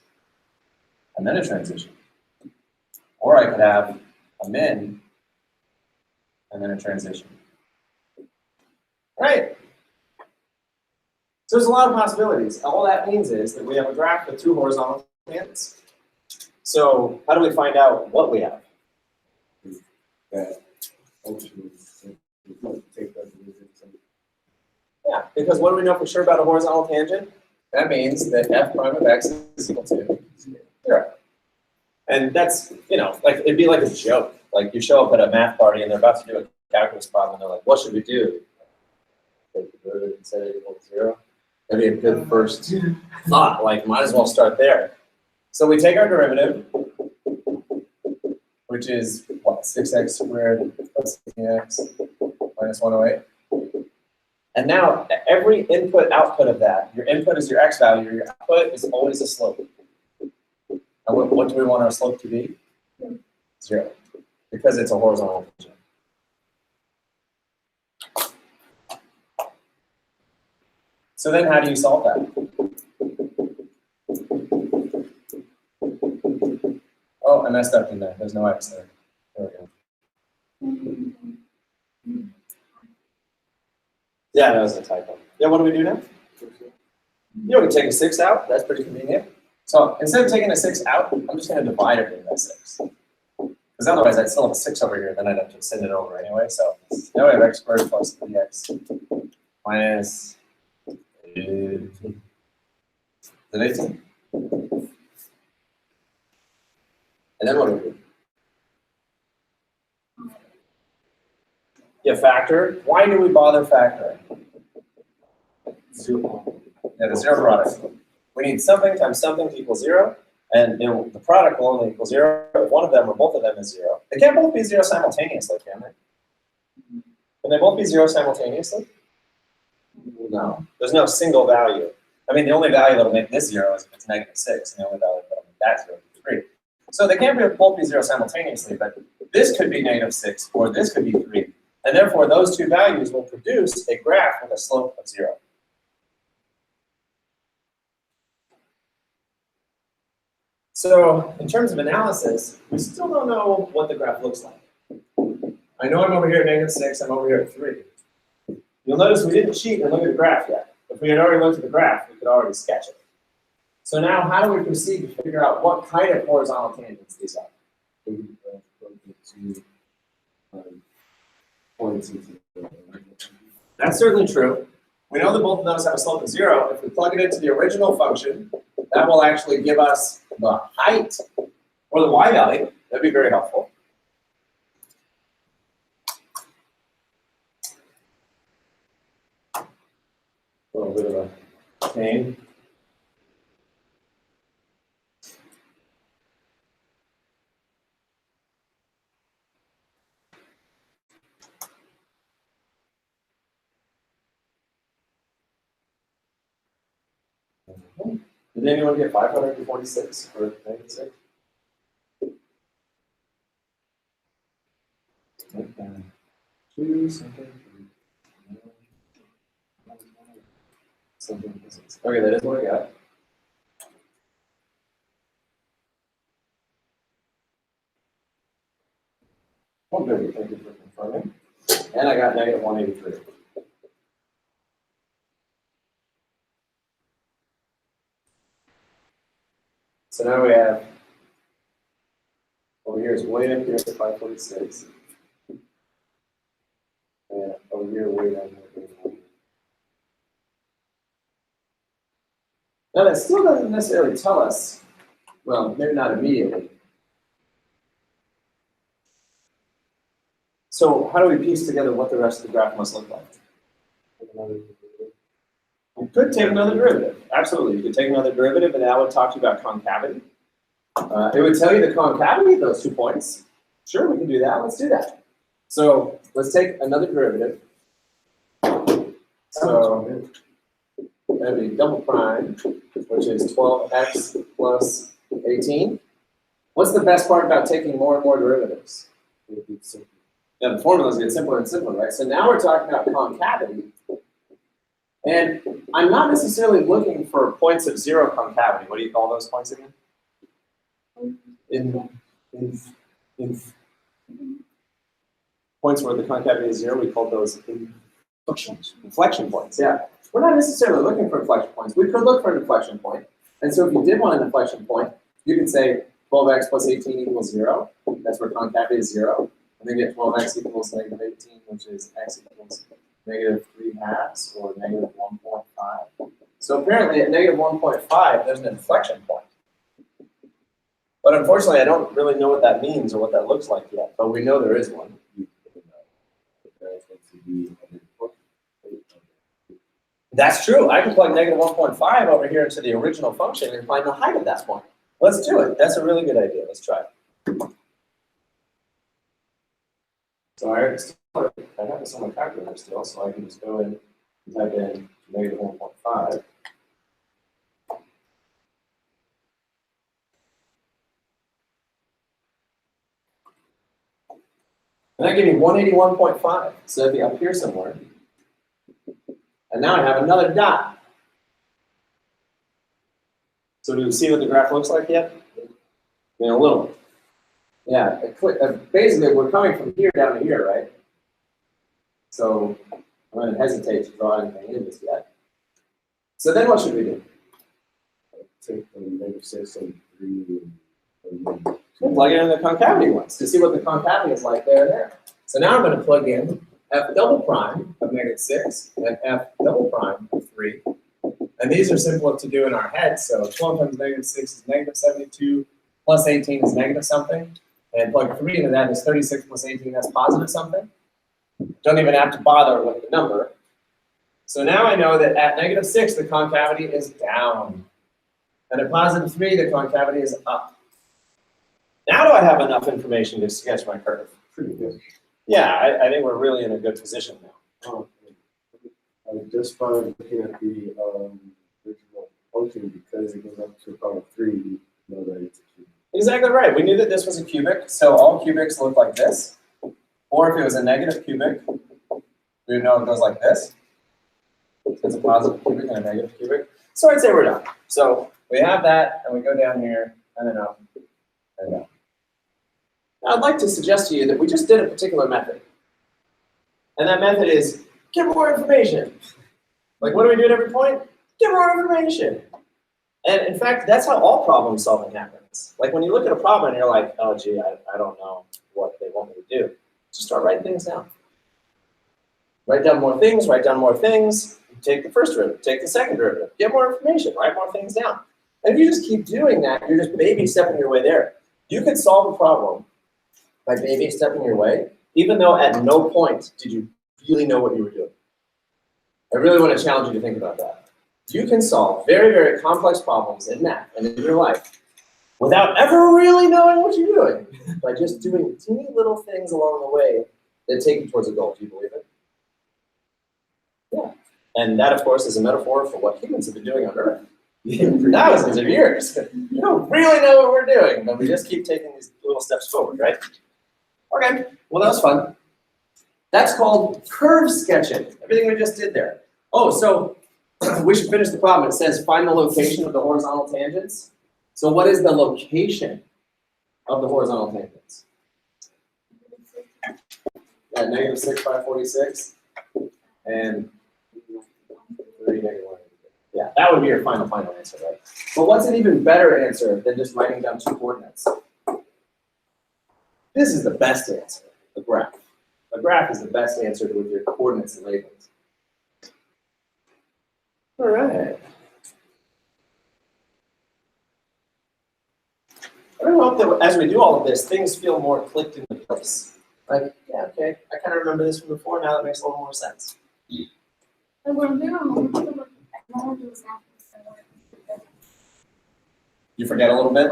and then a transition. Or I could have a min and then a transition. Right. So there's a lot of possibilities. All that means is that we have a graph with 2 horizontal tangents. So how do we find out what we have? that function is, we might take that as Yeah, because what do we know for sure about a horizontal tangent? That means that f prime of x is equal to 0. And that's, you know, like it'd be like a joke. Like you show up at a math party and they're about to do a calculus problem and they're like, what should we do? Take the derivative and set it equal to 0. That'd be a good first thought. Like, might as well start there. So we take our derivative, which is what, 6x squared plus 16x minus 108. And now every input output of that, your input is your x value, your output is always a slope. And what do we want our slope to be? 0, because it's a horizontal tangent. So then how do you solve that? Oh, I messed up in there. There's no x there. There we go. Yeah, that was a typo. Yeah, what do we do now? You know, we take a 6 out. That's pretty convenient. So instead of taking a 6 out, I'm just going to divide everything by 6. Because otherwise, I'd still have a 6 over here. Then I'd have to send it over anyway. So now we have x squared plus 3x minus 18. Is it 18? And then what do we do? Yeah, factor. Why do we bother factoring? zero. Yeah, the zero product. We need something times something to equal 0, and the product will only equal 0 if one of them or both of them is 0. They can't both be 0 simultaneously, can they? Can they both be 0 simultaneously? No. There's no single value. I mean, the only value that'll make this 0 is if it's -6, and the only value that'll make that 0 is 3. So they can't both be 0 simultaneously, but this could be -6, or this could be 3. And therefore, those two values will produce a graph with a slope of 0. So in terms of analysis, we still don't know what the graph looks like. I know I'm over here at -6, I'm over here at 3. You'll notice we didn't cheat and look at the graph yet. If we had already looked at the graph, we could already sketch it. So now how do we proceed to figure out what kind of horizontal tangents these are? That's certainly true. We know that both of those have a slope of 0. If we plug it into the original function, that will actually give us the height or the y value. That'd be very helpful. A little bit of a pain. Did anyone get 546 for -6? Okay. 2 something. Okay, that is what I got. Oh, good. Thank you for confirming. And I got -183. So now we have, over here is way up here at 546. And over here, way down here. Now that still doesn't necessarily tell us, well, maybe not immediately. So how do we piece together what the rest of the graph must look like? You could take another derivative. Absolutely, you could take another derivative, and that would talk to you about concavity. It would tell you the concavity of those 2 points. Sure, we can do that. Let's do that. So let's take another derivative. So that'd be double prime, which is 12x plus 18. What's the best part about taking more and more derivatives? Yeah, the formulas get simpler and simpler, right? So now we're talking about concavity. And I'm not necessarily looking for points of 0 concavity. What do you call those points again? In points where the concavity is 0, we call those inflection points. Yeah. We're not necessarily looking for inflection points. We could look for an inflection point. And so if you did want an inflection point, you could say 12x plus 18 equals 0. That's where concavity is 0. And then get 12x equals negative 18, which is x equals negative 3/2 or negative 1.5. So apparently at negative 1.5, there's an inflection point. But unfortunately, I don't really know what that means or what that looks like yet, but we know there is one. That's true. I can plug negative 1.5 over here into the original function and find the height of that point. Let's do it. That's a really good idea. Let's try it. So I have this on my calculator still, so I can just go in and type in negative 1.5. And that gave me 181.5. So it'd be up here somewhere. And now I have another dot. So do you see what the graph looks like yet? In a little. Yeah, basically we're coming from here down to here, right? So I'm going to hesitate to draw anything in this yet. So then what should we do? Take the negative 6 and 3 and Plug it in the concavity ones to see what the concavity is like there and there. So now I'm going to plug in f double prime of negative 6 and f double prime of 3. And these are simple to do in our heads. So 12 times negative 6 is negative 72, plus 18 is negative something. And plug 3 into that is 36 plus 18, that's positive something. Don't even have to bother with the number. So now I know that at negative 6, the concavity is down. And at positive 3, the concavity is up. Now do I have enough information to sketch my curve? pretty good. Yeah, I think we're really in a good position now. I just started looking at the original function because it goes up to power 3, you know that it's a cubic. Exactly right. We knew that this was a cubic, so all cubics look like this. Or if it was a negative cubic, we would know it goes like this. It's a positive cubic and a negative cubic. So I'd say we're done. So we have that, and we go down here, and then up, and down. Now I'd like to suggest to you that we just did a particular method. And that method is get more information. Like what do we do at every point? Get more information. And in fact, that's how all problem solving happens. Like when you look at a problem and you're like, oh gee, I don't know what they want me to do. Just start writing things down. Write down more things, write down more things. Take the first derivative, take the second derivative. Get more information, write more things down. And if you just keep doing that, you're just baby stepping your way there. You can solve a problem by baby stepping your way, even though at no point did you really know what you were doing. I really want to challenge you to think about that. You can solve very, very complex problems in math and in your life without ever really knowing what you're doing, by just doing teeny little things along the way that take you towards a goal. Do you believe it? Yeah. And that, of course, is a metaphor for what humans have been doing on Earth for thousands of years. We don't really know what we're doing, but we just keep taking these little steps forward, right? Okay, well, that was fun. That's called curve sketching, everything we just did there. Oh, so we should finish the problem. It says find the location of the horizontal tangents. So what is the location of the horizontal tangents? Yeah, negative 6, 546, and 3, negative 1. Yeah, that would be your final answer, right? But what's an even better answer than just writing down 2 coordinates? This is the best answer, the graph. The graph is the best answer with your coordinates and labels. All right. I really hope that as we do all of this, things feel more clicked into place. Like, yeah, okay, I kind of remember this from before, now that makes a little more sense. You forget a little bit?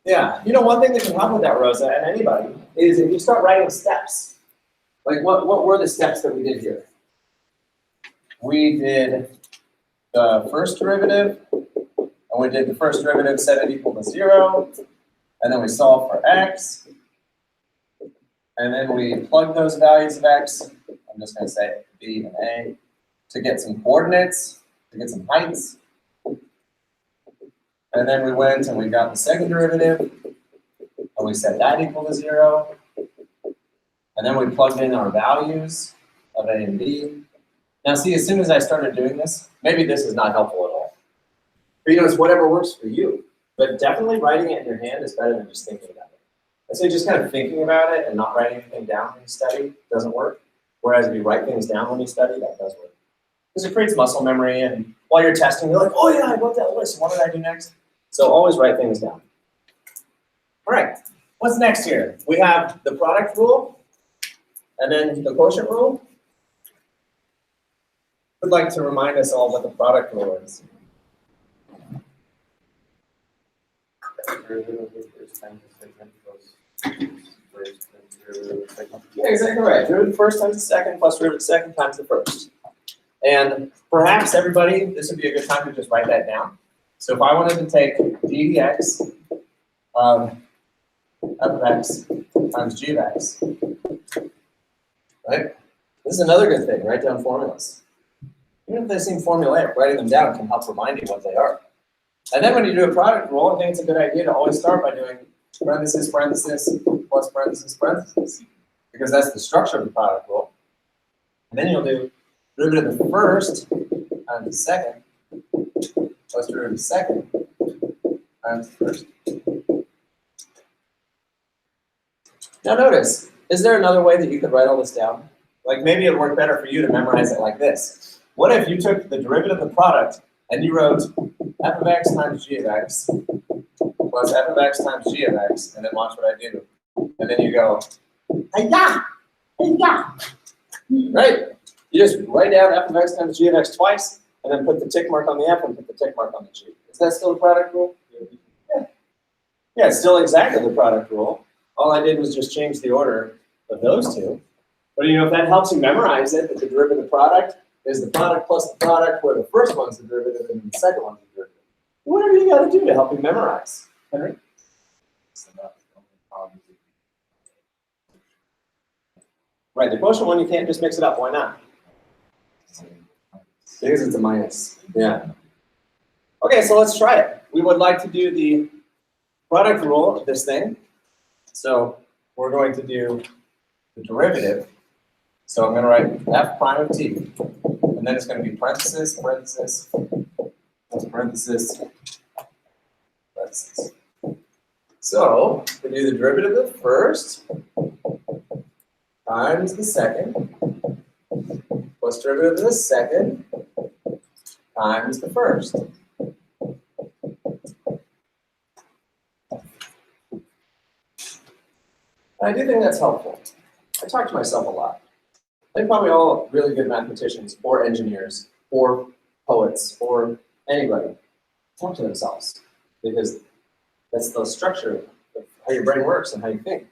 Yeah, you know, one thing that can help with that, Rosa, and anybody, is if you start writing steps. Like, what were the steps that we did here? We did the first derivative, and we did the first derivative, set it equal to 0, and then we solved for x, and then we plugged those values of x, I'm just going to say b and a, to get some coordinates, to get some heights. And then we went and we got the second derivative, and we set that equal to 0. And then we plugged in our values of a and b. Now see, as soon as I started doing this, maybe this is not helpful at all. But you know, it's whatever works for you. But definitely writing it in your hand is better than just thinking about it. And so just kind of thinking about it and not writing anything down when you study doesn't work. Whereas if you write things down when you study, that does work. Because it creates muscle memory, and while you're testing, you're like, oh yeah, I wrote that list, what did I do next? So always write things down. All right, what's next here? We have the product rule, and then the quotient rule. I'd like to remind us all what the product rule is. Yeah, exactly right. Derivative of the first times the second plus derivative of the second times the first. And perhaps everybody, this would be a good time to just write that down. So if I wanted to take d dx of f of x times g of x, right? This is another good thing, write down formulas. Even if they seem formulaic, writing them down can help remind you what they are. And then when you do a product rule, I think it's a good idea to always start by doing parenthesis, parenthesis, plus parenthesis, parenthesis, because that's the structure of the product rule. And then you'll do derivative of the first times the second plus derivative of the second times the first. Now notice, is there another way that you could write all this down? Like maybe it would work better for you to memorize it like this. What if you took the derivative of the product and you wrote f of x times g of x plus f of x times g of x, and then watch what I do. And then you go, hi-ya, hi-ya. Right? You just write down f of x times g of x twice, and then put the tick mark on the f and put the tick mark on the g. Is that still the product rule? Yeah. Yeah, it's still exactly the product rule. All I did was just change the order of those two. But you know, if that helps you memorize it, that the derivative of the product is the product plus the product, where the first one's the derivative and the second one's the derivative. Whatever you got to do to help you memorize. Henry? Right, the quotient one, you can't just mix it up. Why not? Because it's a minus. Yeah. Okay, so let's try it. We would like to do the product rule of this thing. So we're going to do the derivative. So I'm going to write f prime of t. And then it's going to be parenthesis, parenthesis, parenthesis, parenthesis. So we do the derivative of the first times the second plus derivative of the second times the first. I do think that's helpful. I talk to myself a lot. They're probably all really good mathematicians or engineers or poets or anybody. Talk to themselves because that's the structure of how your brain works and how you think.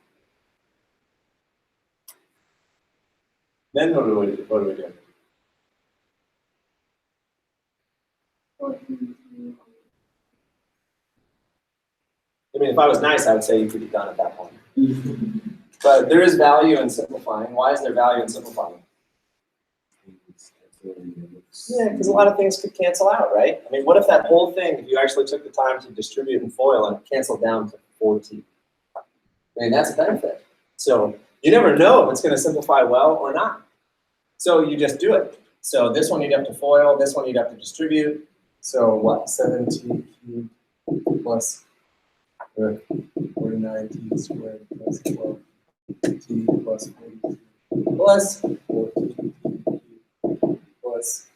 Then what do we do? I mean, if I was nice, I would say you could be done at that point. But there is value in simplifying. Why is there value in simplifying? Yeah, because a lot of things could cancel out, right? I mean, what if that whole thing, if you actually took the time to distribute and FOIL and cancel down to 4t? I mean, that's a benefit. So you never know if it's going to simplify well or not. So you just do it. So this one you'd have to FOIL, this one you'd have to distribute. So what, 7t cubed plus 49t squared plus 12t plus 42 plus 4t plus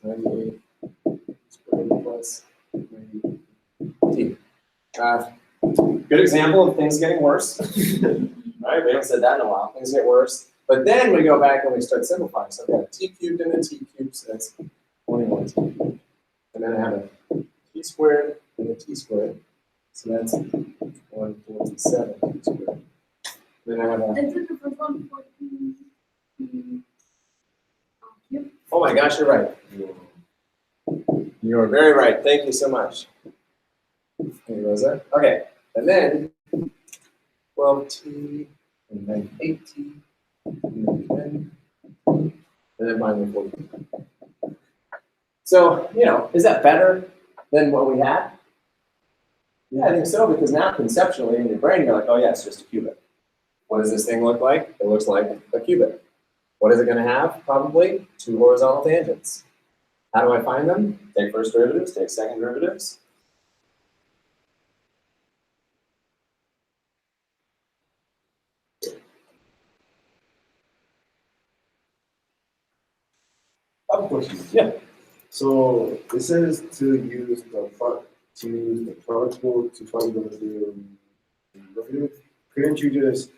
98 squared plus 90t. Good example of things getting worse. Right, we haven't said that in a while. Things get worse. But then we go back and we start simplifying. So we have t cubed and a t cubed, so that's 21t. And then I have a t squared and a t squared. So that's 147 squared. Then I have a. Is it the first one 14 cube? Oh my gosh, you're right. You are very right. Thank you so much. Hey, Rosa. Okay, and then 12t, and then 8t, and then 10, and then finally 40. So, you know, is that better than what we had? Yeah, I think so, because now conceptually in your brain, you're like, oh yeah, it's just a cubit. What does this thing look like? It looks like a cubit. What is it going to have? Probably 2 horizontal tangents. How do I find them? Take first derivatives, take second derivatives. have a question. Yeah. So it says to use the product rule to find the derivative. Couldn't you just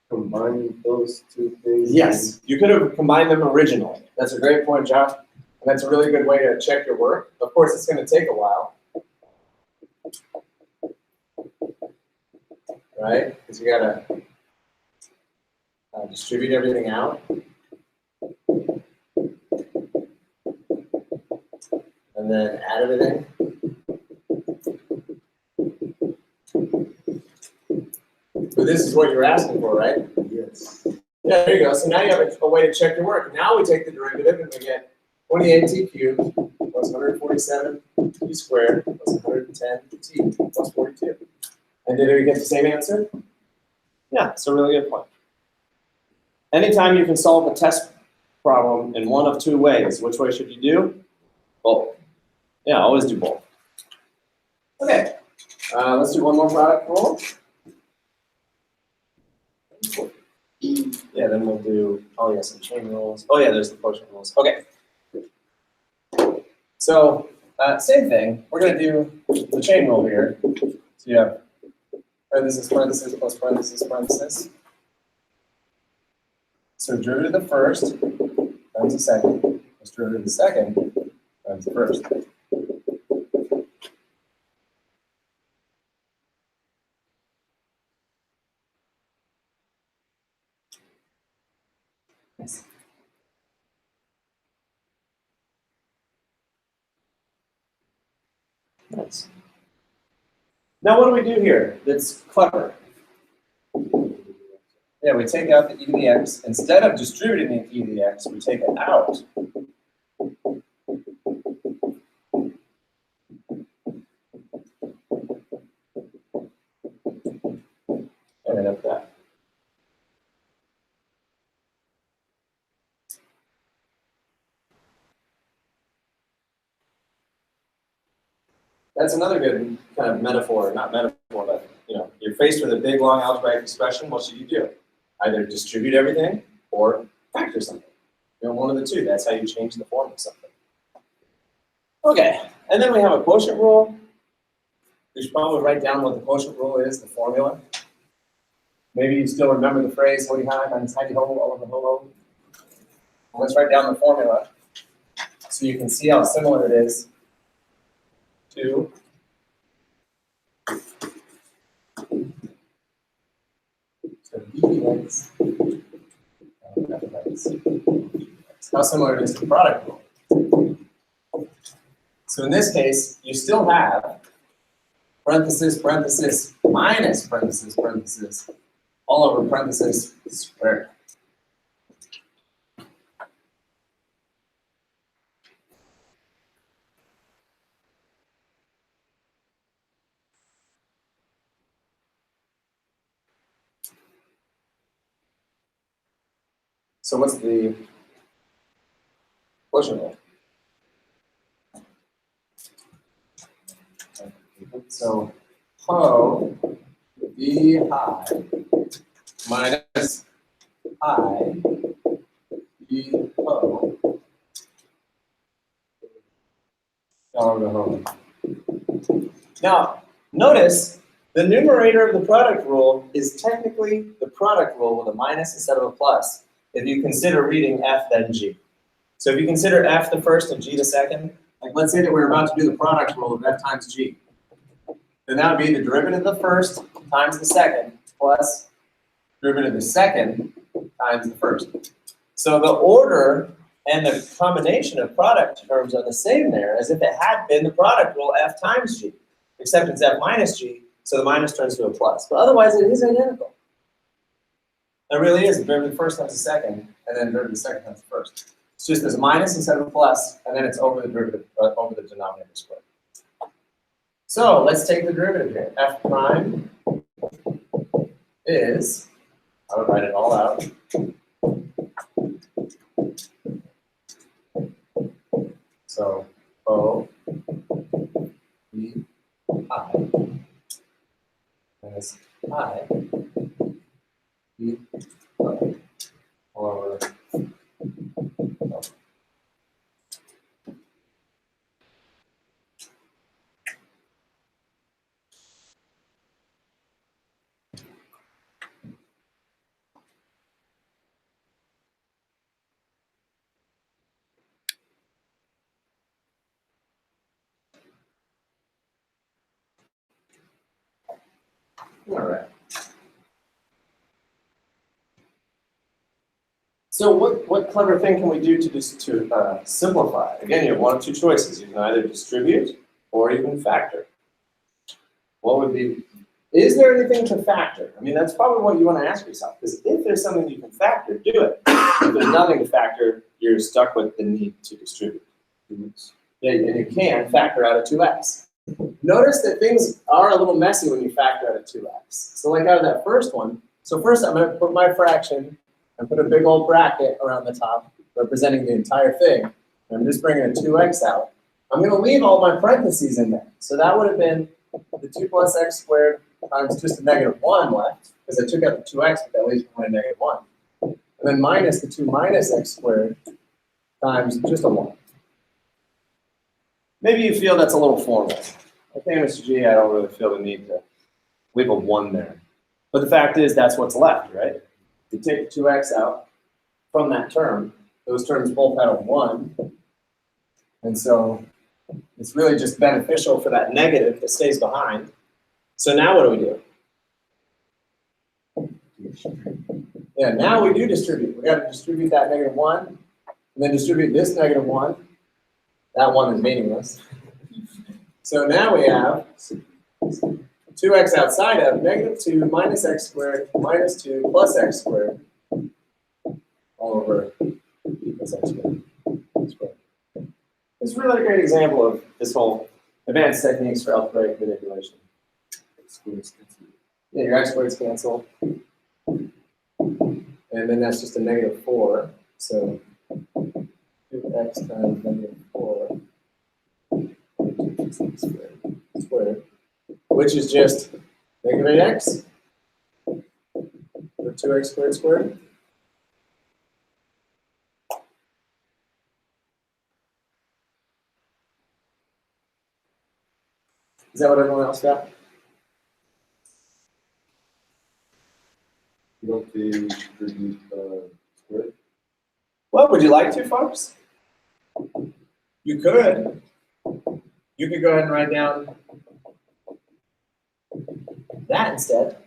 combine those two things? Yes, you could have combined them originally. That's a great point, John. And that's a really good way to check your work. Of course, it's going to take a while. Right? Because you got to distribute everything out. And then add everything. But this is what you're asking for, right? Yes. Yeah, there you go. So now you have a way to check your work. Now we take the derivative and we get 28t cubed plus 147 t squared plus 110 t plus 42. And did we get the same answer? Yeah, it's a really good point. Anytime you can solve a test problem in one of two ways, which way should you do? Both. Yeah, always do both. Okay, let's do one more product rule. Yeah, then we'll do, oh yeah, some chain rules. Oh yeah, there's the quotient rules. Okay. So, same thing. We're going to do the chain rule here. So you have parenthesis, parenthesis, plus parenthesis, parenthesis. So derivative of the first times the second, plus derivative of the second times the first. Nice. Nice. Now what do we do here that's clever? Yeah, we take out the e to the x. Instead of distributing the e to the x, we take it out. And end up that. That's another good kind of metaphor, not metaphor, but you're faced with a big, long algebraic expression. What should you do? Either distribute everything or factor something. One of the two. That's how you change the form of something. Okay, and then we have a quotient rule. We should probably write down what the quotient rule is, the formula. Maybe you still remember the phrase, holy high, times tidy ho, all of the ho. Let's write down the formula so you can see how similar it is to dx. How similar it is to the product rule. So in this case, you still have parenthesis, parenthesis, minus parenthesis, parenthesis, all over parenthesis squared. So what's the quotient rule? So ho b high minus I b ho all over the ho. Now, notice the numerator of the product rule is technically the product rule with a minus instead of a plus if you consider reading f then g. So if you consider f the first and g the second, like let's say that we're about to do the product rule of f times g, then that would be the derivative of the first times the second plus derivative of the second times the first. So the order and the combination of product terms are the same there as if it had been the product rule f times g, except it's f minus g, so the minus turns to a plus. But otherwise, it is identical. It really is. The derivative of the first times the second, and then the derivative of the second times the first. It's just there's a minus instead of a plus, and then it's over the derivative, over the denominator squared. So let's take the derivative here. F prime is, I would write it all out. So O B I minus I B O all over O. All right. So what clever thing can we do to simplify? Again, you have one of two choices. You can either distribute or you can factor. What would be, is there anything to factor? I mean, that's probably what you want to ask yourself, because if there's something you can factor, do it. If there's nothing to factor, you're stuck with the need to distribute. Yeah, and you can factor out a 2x. Notice that things are a little messy when you factor out a 2x. So like out of that first one, so first I'm going to put my fraction and put a big old bracket around the top representing the entire thing. And I'm just bringing a 2x out. I'm going to leave all my parentheses in there. So that would have been the 2 plus x squared times just a negative 1 left, because I took out the 2x, but that leaves me a negative 1. And then minus the 2 minus x squared times just a 1. Maybe you feel that's a little formal. I think, Mr. G, I don't really feel the need to leave a 1 there. But the fact is, that's what's left, right? You take the 2x out from that term. Those terms both had a 1. And so it's really just beneficial for that negative that stays behind. So now what do? Yeah, now we do distribute. We got to distribute that negative 1, and then distribute this negative 1. That 1 is meaningless. So now we have 2x outside of negative 2 minus x squared minus 2 plus x squared all over plus x squared. It's really a great example of this whole advanced techniques for algebraic manipulation. Yeah, your x squareds cancel. And then that's just a negative 4. So 2x times negative 4 squared, which is just negative 8x or 2x squared squared. Is that what everyone else got? You don't distribute squared? Well, would you like to, folks? You could. You could go ahead and write down that instead.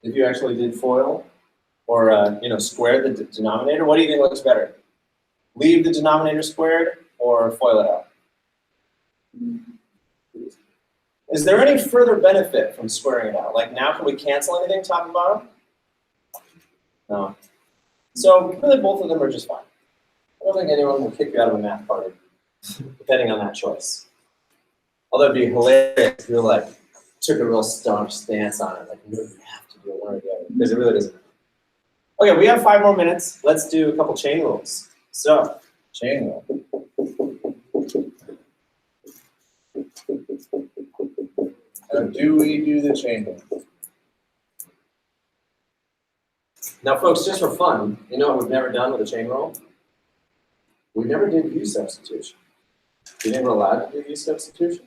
If you actually did FOIL or square the denominator, what do you think looks better? Leave the denominator squared or FOIL it out? Is there any further benefit from squaring it out? Like now, can we cancel anything top and bottom? No. So really, both of them are just fine. I don't think anyone will kick you out of a math party, depending on that choice. Although it'd be hilarious if you like took a real staunch stance on it, like no, you have to do one or the other, because it really doesn't matter. Okay, we have 5 more minutes. Let's do a couple chain rules. So, chain rule. How do we do the chain rule? Now, folks, just for fun, you know what we've never done with a chain rule? We never did U substitution. We never allowed to do U substitution.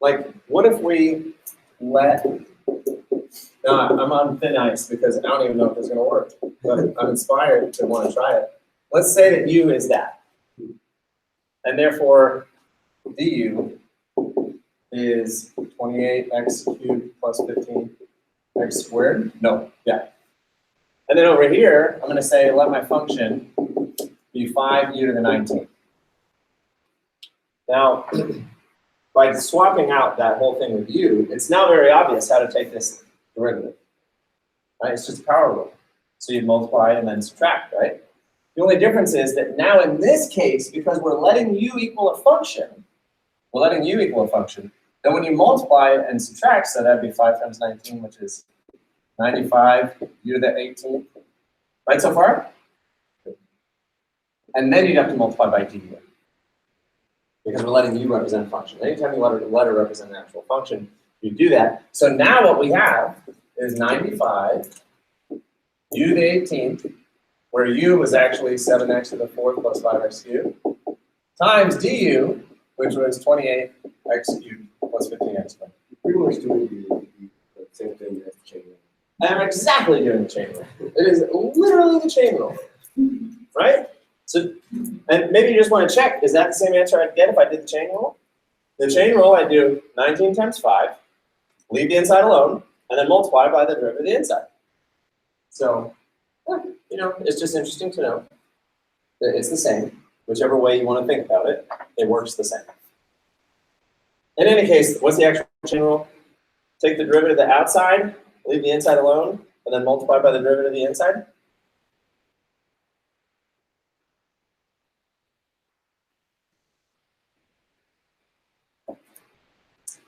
Like, what if we let, I'm on thin ice because I don't even know if it's going to work, but I'm inspired to want to try it. Let's say that U is that. And therefore, du is 28x cubed plus 15x squared. No, yeah. And then over here, I'm going to say let my function be 5u to the 19th. Now, by swapping out that whole thing with u, it's now very obvious how to take this derivative. Right? It's just a power rule. So you multiply and then subtract, right? The only difference is that now in this case, because we're letting u equal a function, then when you multiply it and subtract, so that'd be 5 times 19, which is 95 u to the 18th. Right so far? And then you'd have to multiply by du. Because we're letting u represent a function. Anytime you let a letter represent an actual function, you do that. So now what we have is 95 u to the 18th, where u was actually 7x to the 4th plus 5x cubed, times du, which was 28x cubed plus 15x squared. Pretty much doing the same thing as the chain rule. I'm exactly doing the chain rule. It is literally the chain rule, right? So, and maybe you just want to check, is that the same answer I'd get if I did the chain rule? The chain rule, I do 19 times 5, leave the inside alone, and then multiply by the derivative of the inside. So, you know, it's just interesting to know that it's the same. Whichever way you want to think about it, it works the same. In any case, what's the actual chain rule? Take the derivative of the outside, leave the inside alone, and then multiply by the derivative of the inside.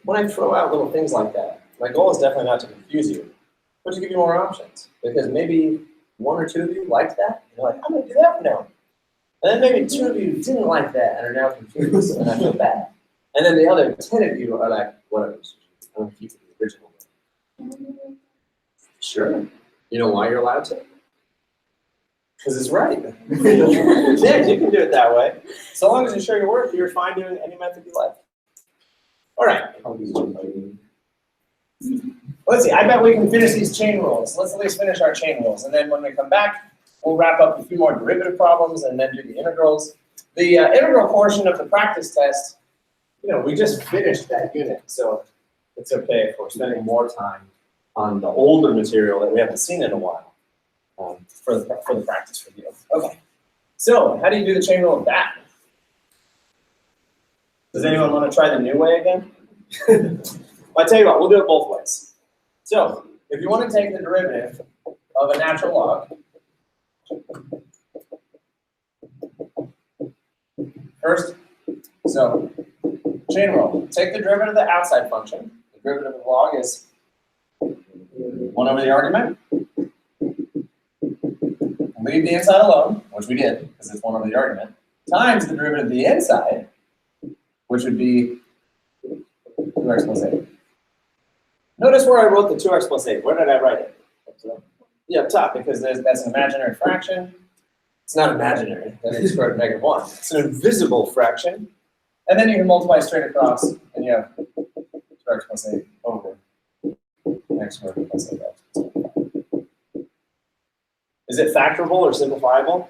When I throw out little things like that, my goal is definitely not to confuse you, but to give you more options. Because maybe one or two of you liked that, and you're like, I'm going to do that now. And then maybe 2 of you didn't like that and are now confused, and I feel bad. And then the other 10 of you are like, whatever, I'm going to keep it the original way. Sure. You know why you're allowed to? Because it's right. Yeah, you can do it that way. So long as you show your work, you're fine doing any method you like. All right. Let's see. I bet we can finish these chain rules. Let's at least finish our chain rules. And then when we come back, we'll wrap up a few more derivative problems and then do the integrals. The integral portion of the practice test, you know, we just finished that unit. So it's okay if we're spending more time on the older material that we haven't seen in a while for the practice review. Okay. So how do you do the chain rule of that? Does anyone want to try the new way again? I'll tell you what, we'll do it both ways. So if you want to take the derivative of a natural log, first, so chain rule, take the derivative of the outside function. The derivative of the log is 1 over the argument. Leave the inside alone, which we did, because it's 1 over the argument, times the derivative of the inside, which would be 2x plus 8. Notice where I wrote the 2x plus 8. Where did I write it? Yeah, up top, because that's an imaginary fraction. It's not imaginary, that is square root of -1. It's an invisible fraction. And then you can multiply straight across, and you have 2x plus 8 over x squared plus 8x. Is it factorable or simplifiable?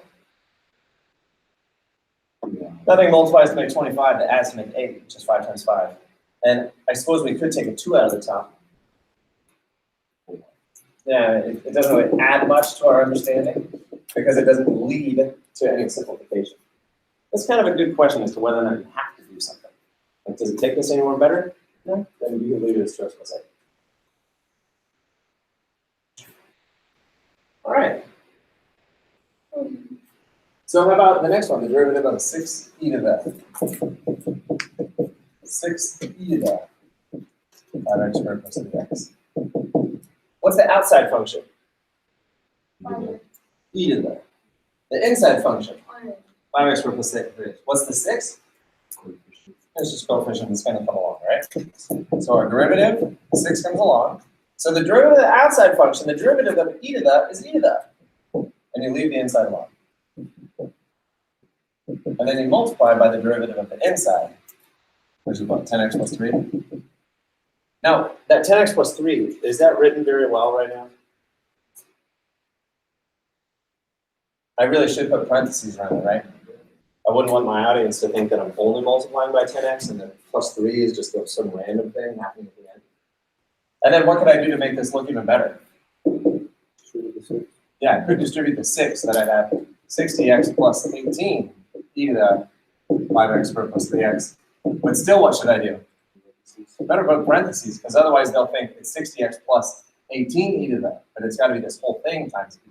Nothing multiplies to make 25 that adds to make 8, which is 5 times 5. And I suppose we could take a 2 out of the top. Yeah, it doesn't really add much to our understanding because it doesn't lead to any simplification. That's kind of a good question as to whether or not you have to do something. Like, does it take this anywhere better? No, then you can leave it as 2x plus 8. All right. So how about the next one, the derivative of 6e to the 6e to the 5x squared plus 3x. What's the outside function? E to the inside function. 5x squared plus 3x. What's the 6? It's just coefficient that's going to come along, right? So our derivative, 6 comes along. So the derivative of the outside function, the derivative of e to the is e to the. And you leave the inside alone. And then you multiply by the derivative of the inside, which is what, 10x plus 3? Now, that 10x plus 3, is that written very well right now? I really should put parentheses around it, right? I wouldn't want my audience to think that I'm only multiplying by 10x and then plus 3 is just some random thing happening at the end. And then what could I do to make this look even better? Yeah, I could distribute the 6 so that I'd have 60x plus 18 e to the 5x squared plus 3x. But still, what should I do? Better put parentheses, because otherwise they'll think it's 60x plus 18 e to the, but it's got to be this whole thing times e.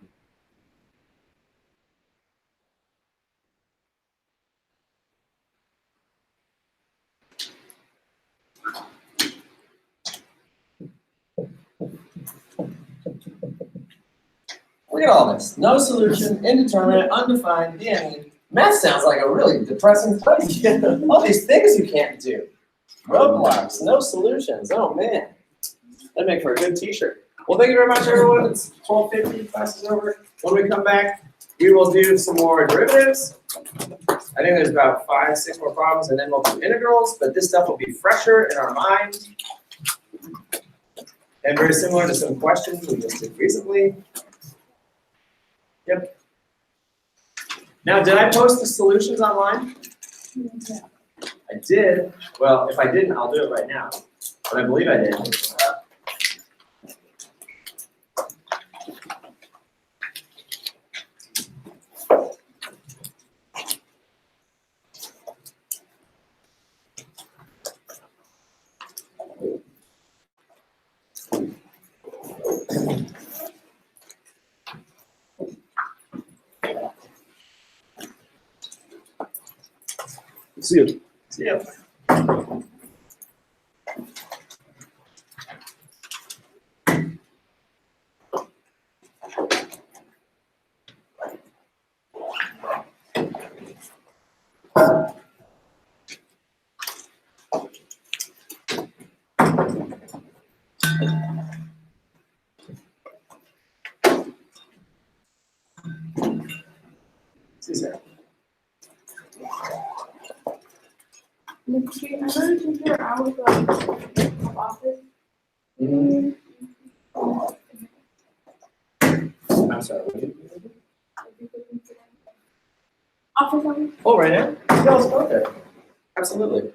Look at all this. No solution, indeterminate, undefined, DNE. Math sounds like a really depressing place. All these things you can't do. Roadblocks, no solutions. Oh, man. That'd make for a good t-shirt. Well, thank you very much, everyone. It's 12:50. Class is over. When we come back, we will do some more derivatives. I think there's about 5, 6 more problems, and then we'll do integrals. But this stuff will be fresher in our mind. And very similar to some questions we just did recently. Yep. Now, did I post the solutions online? I did. Well, if I didn't, I'll do it right now. But I believe I did. See you. See ya. See you, Sarah. Next week, I know you were out of the office. I'm sorry. What did you Office hours. Oh, right now? Yeah, let's go there. Absolutely.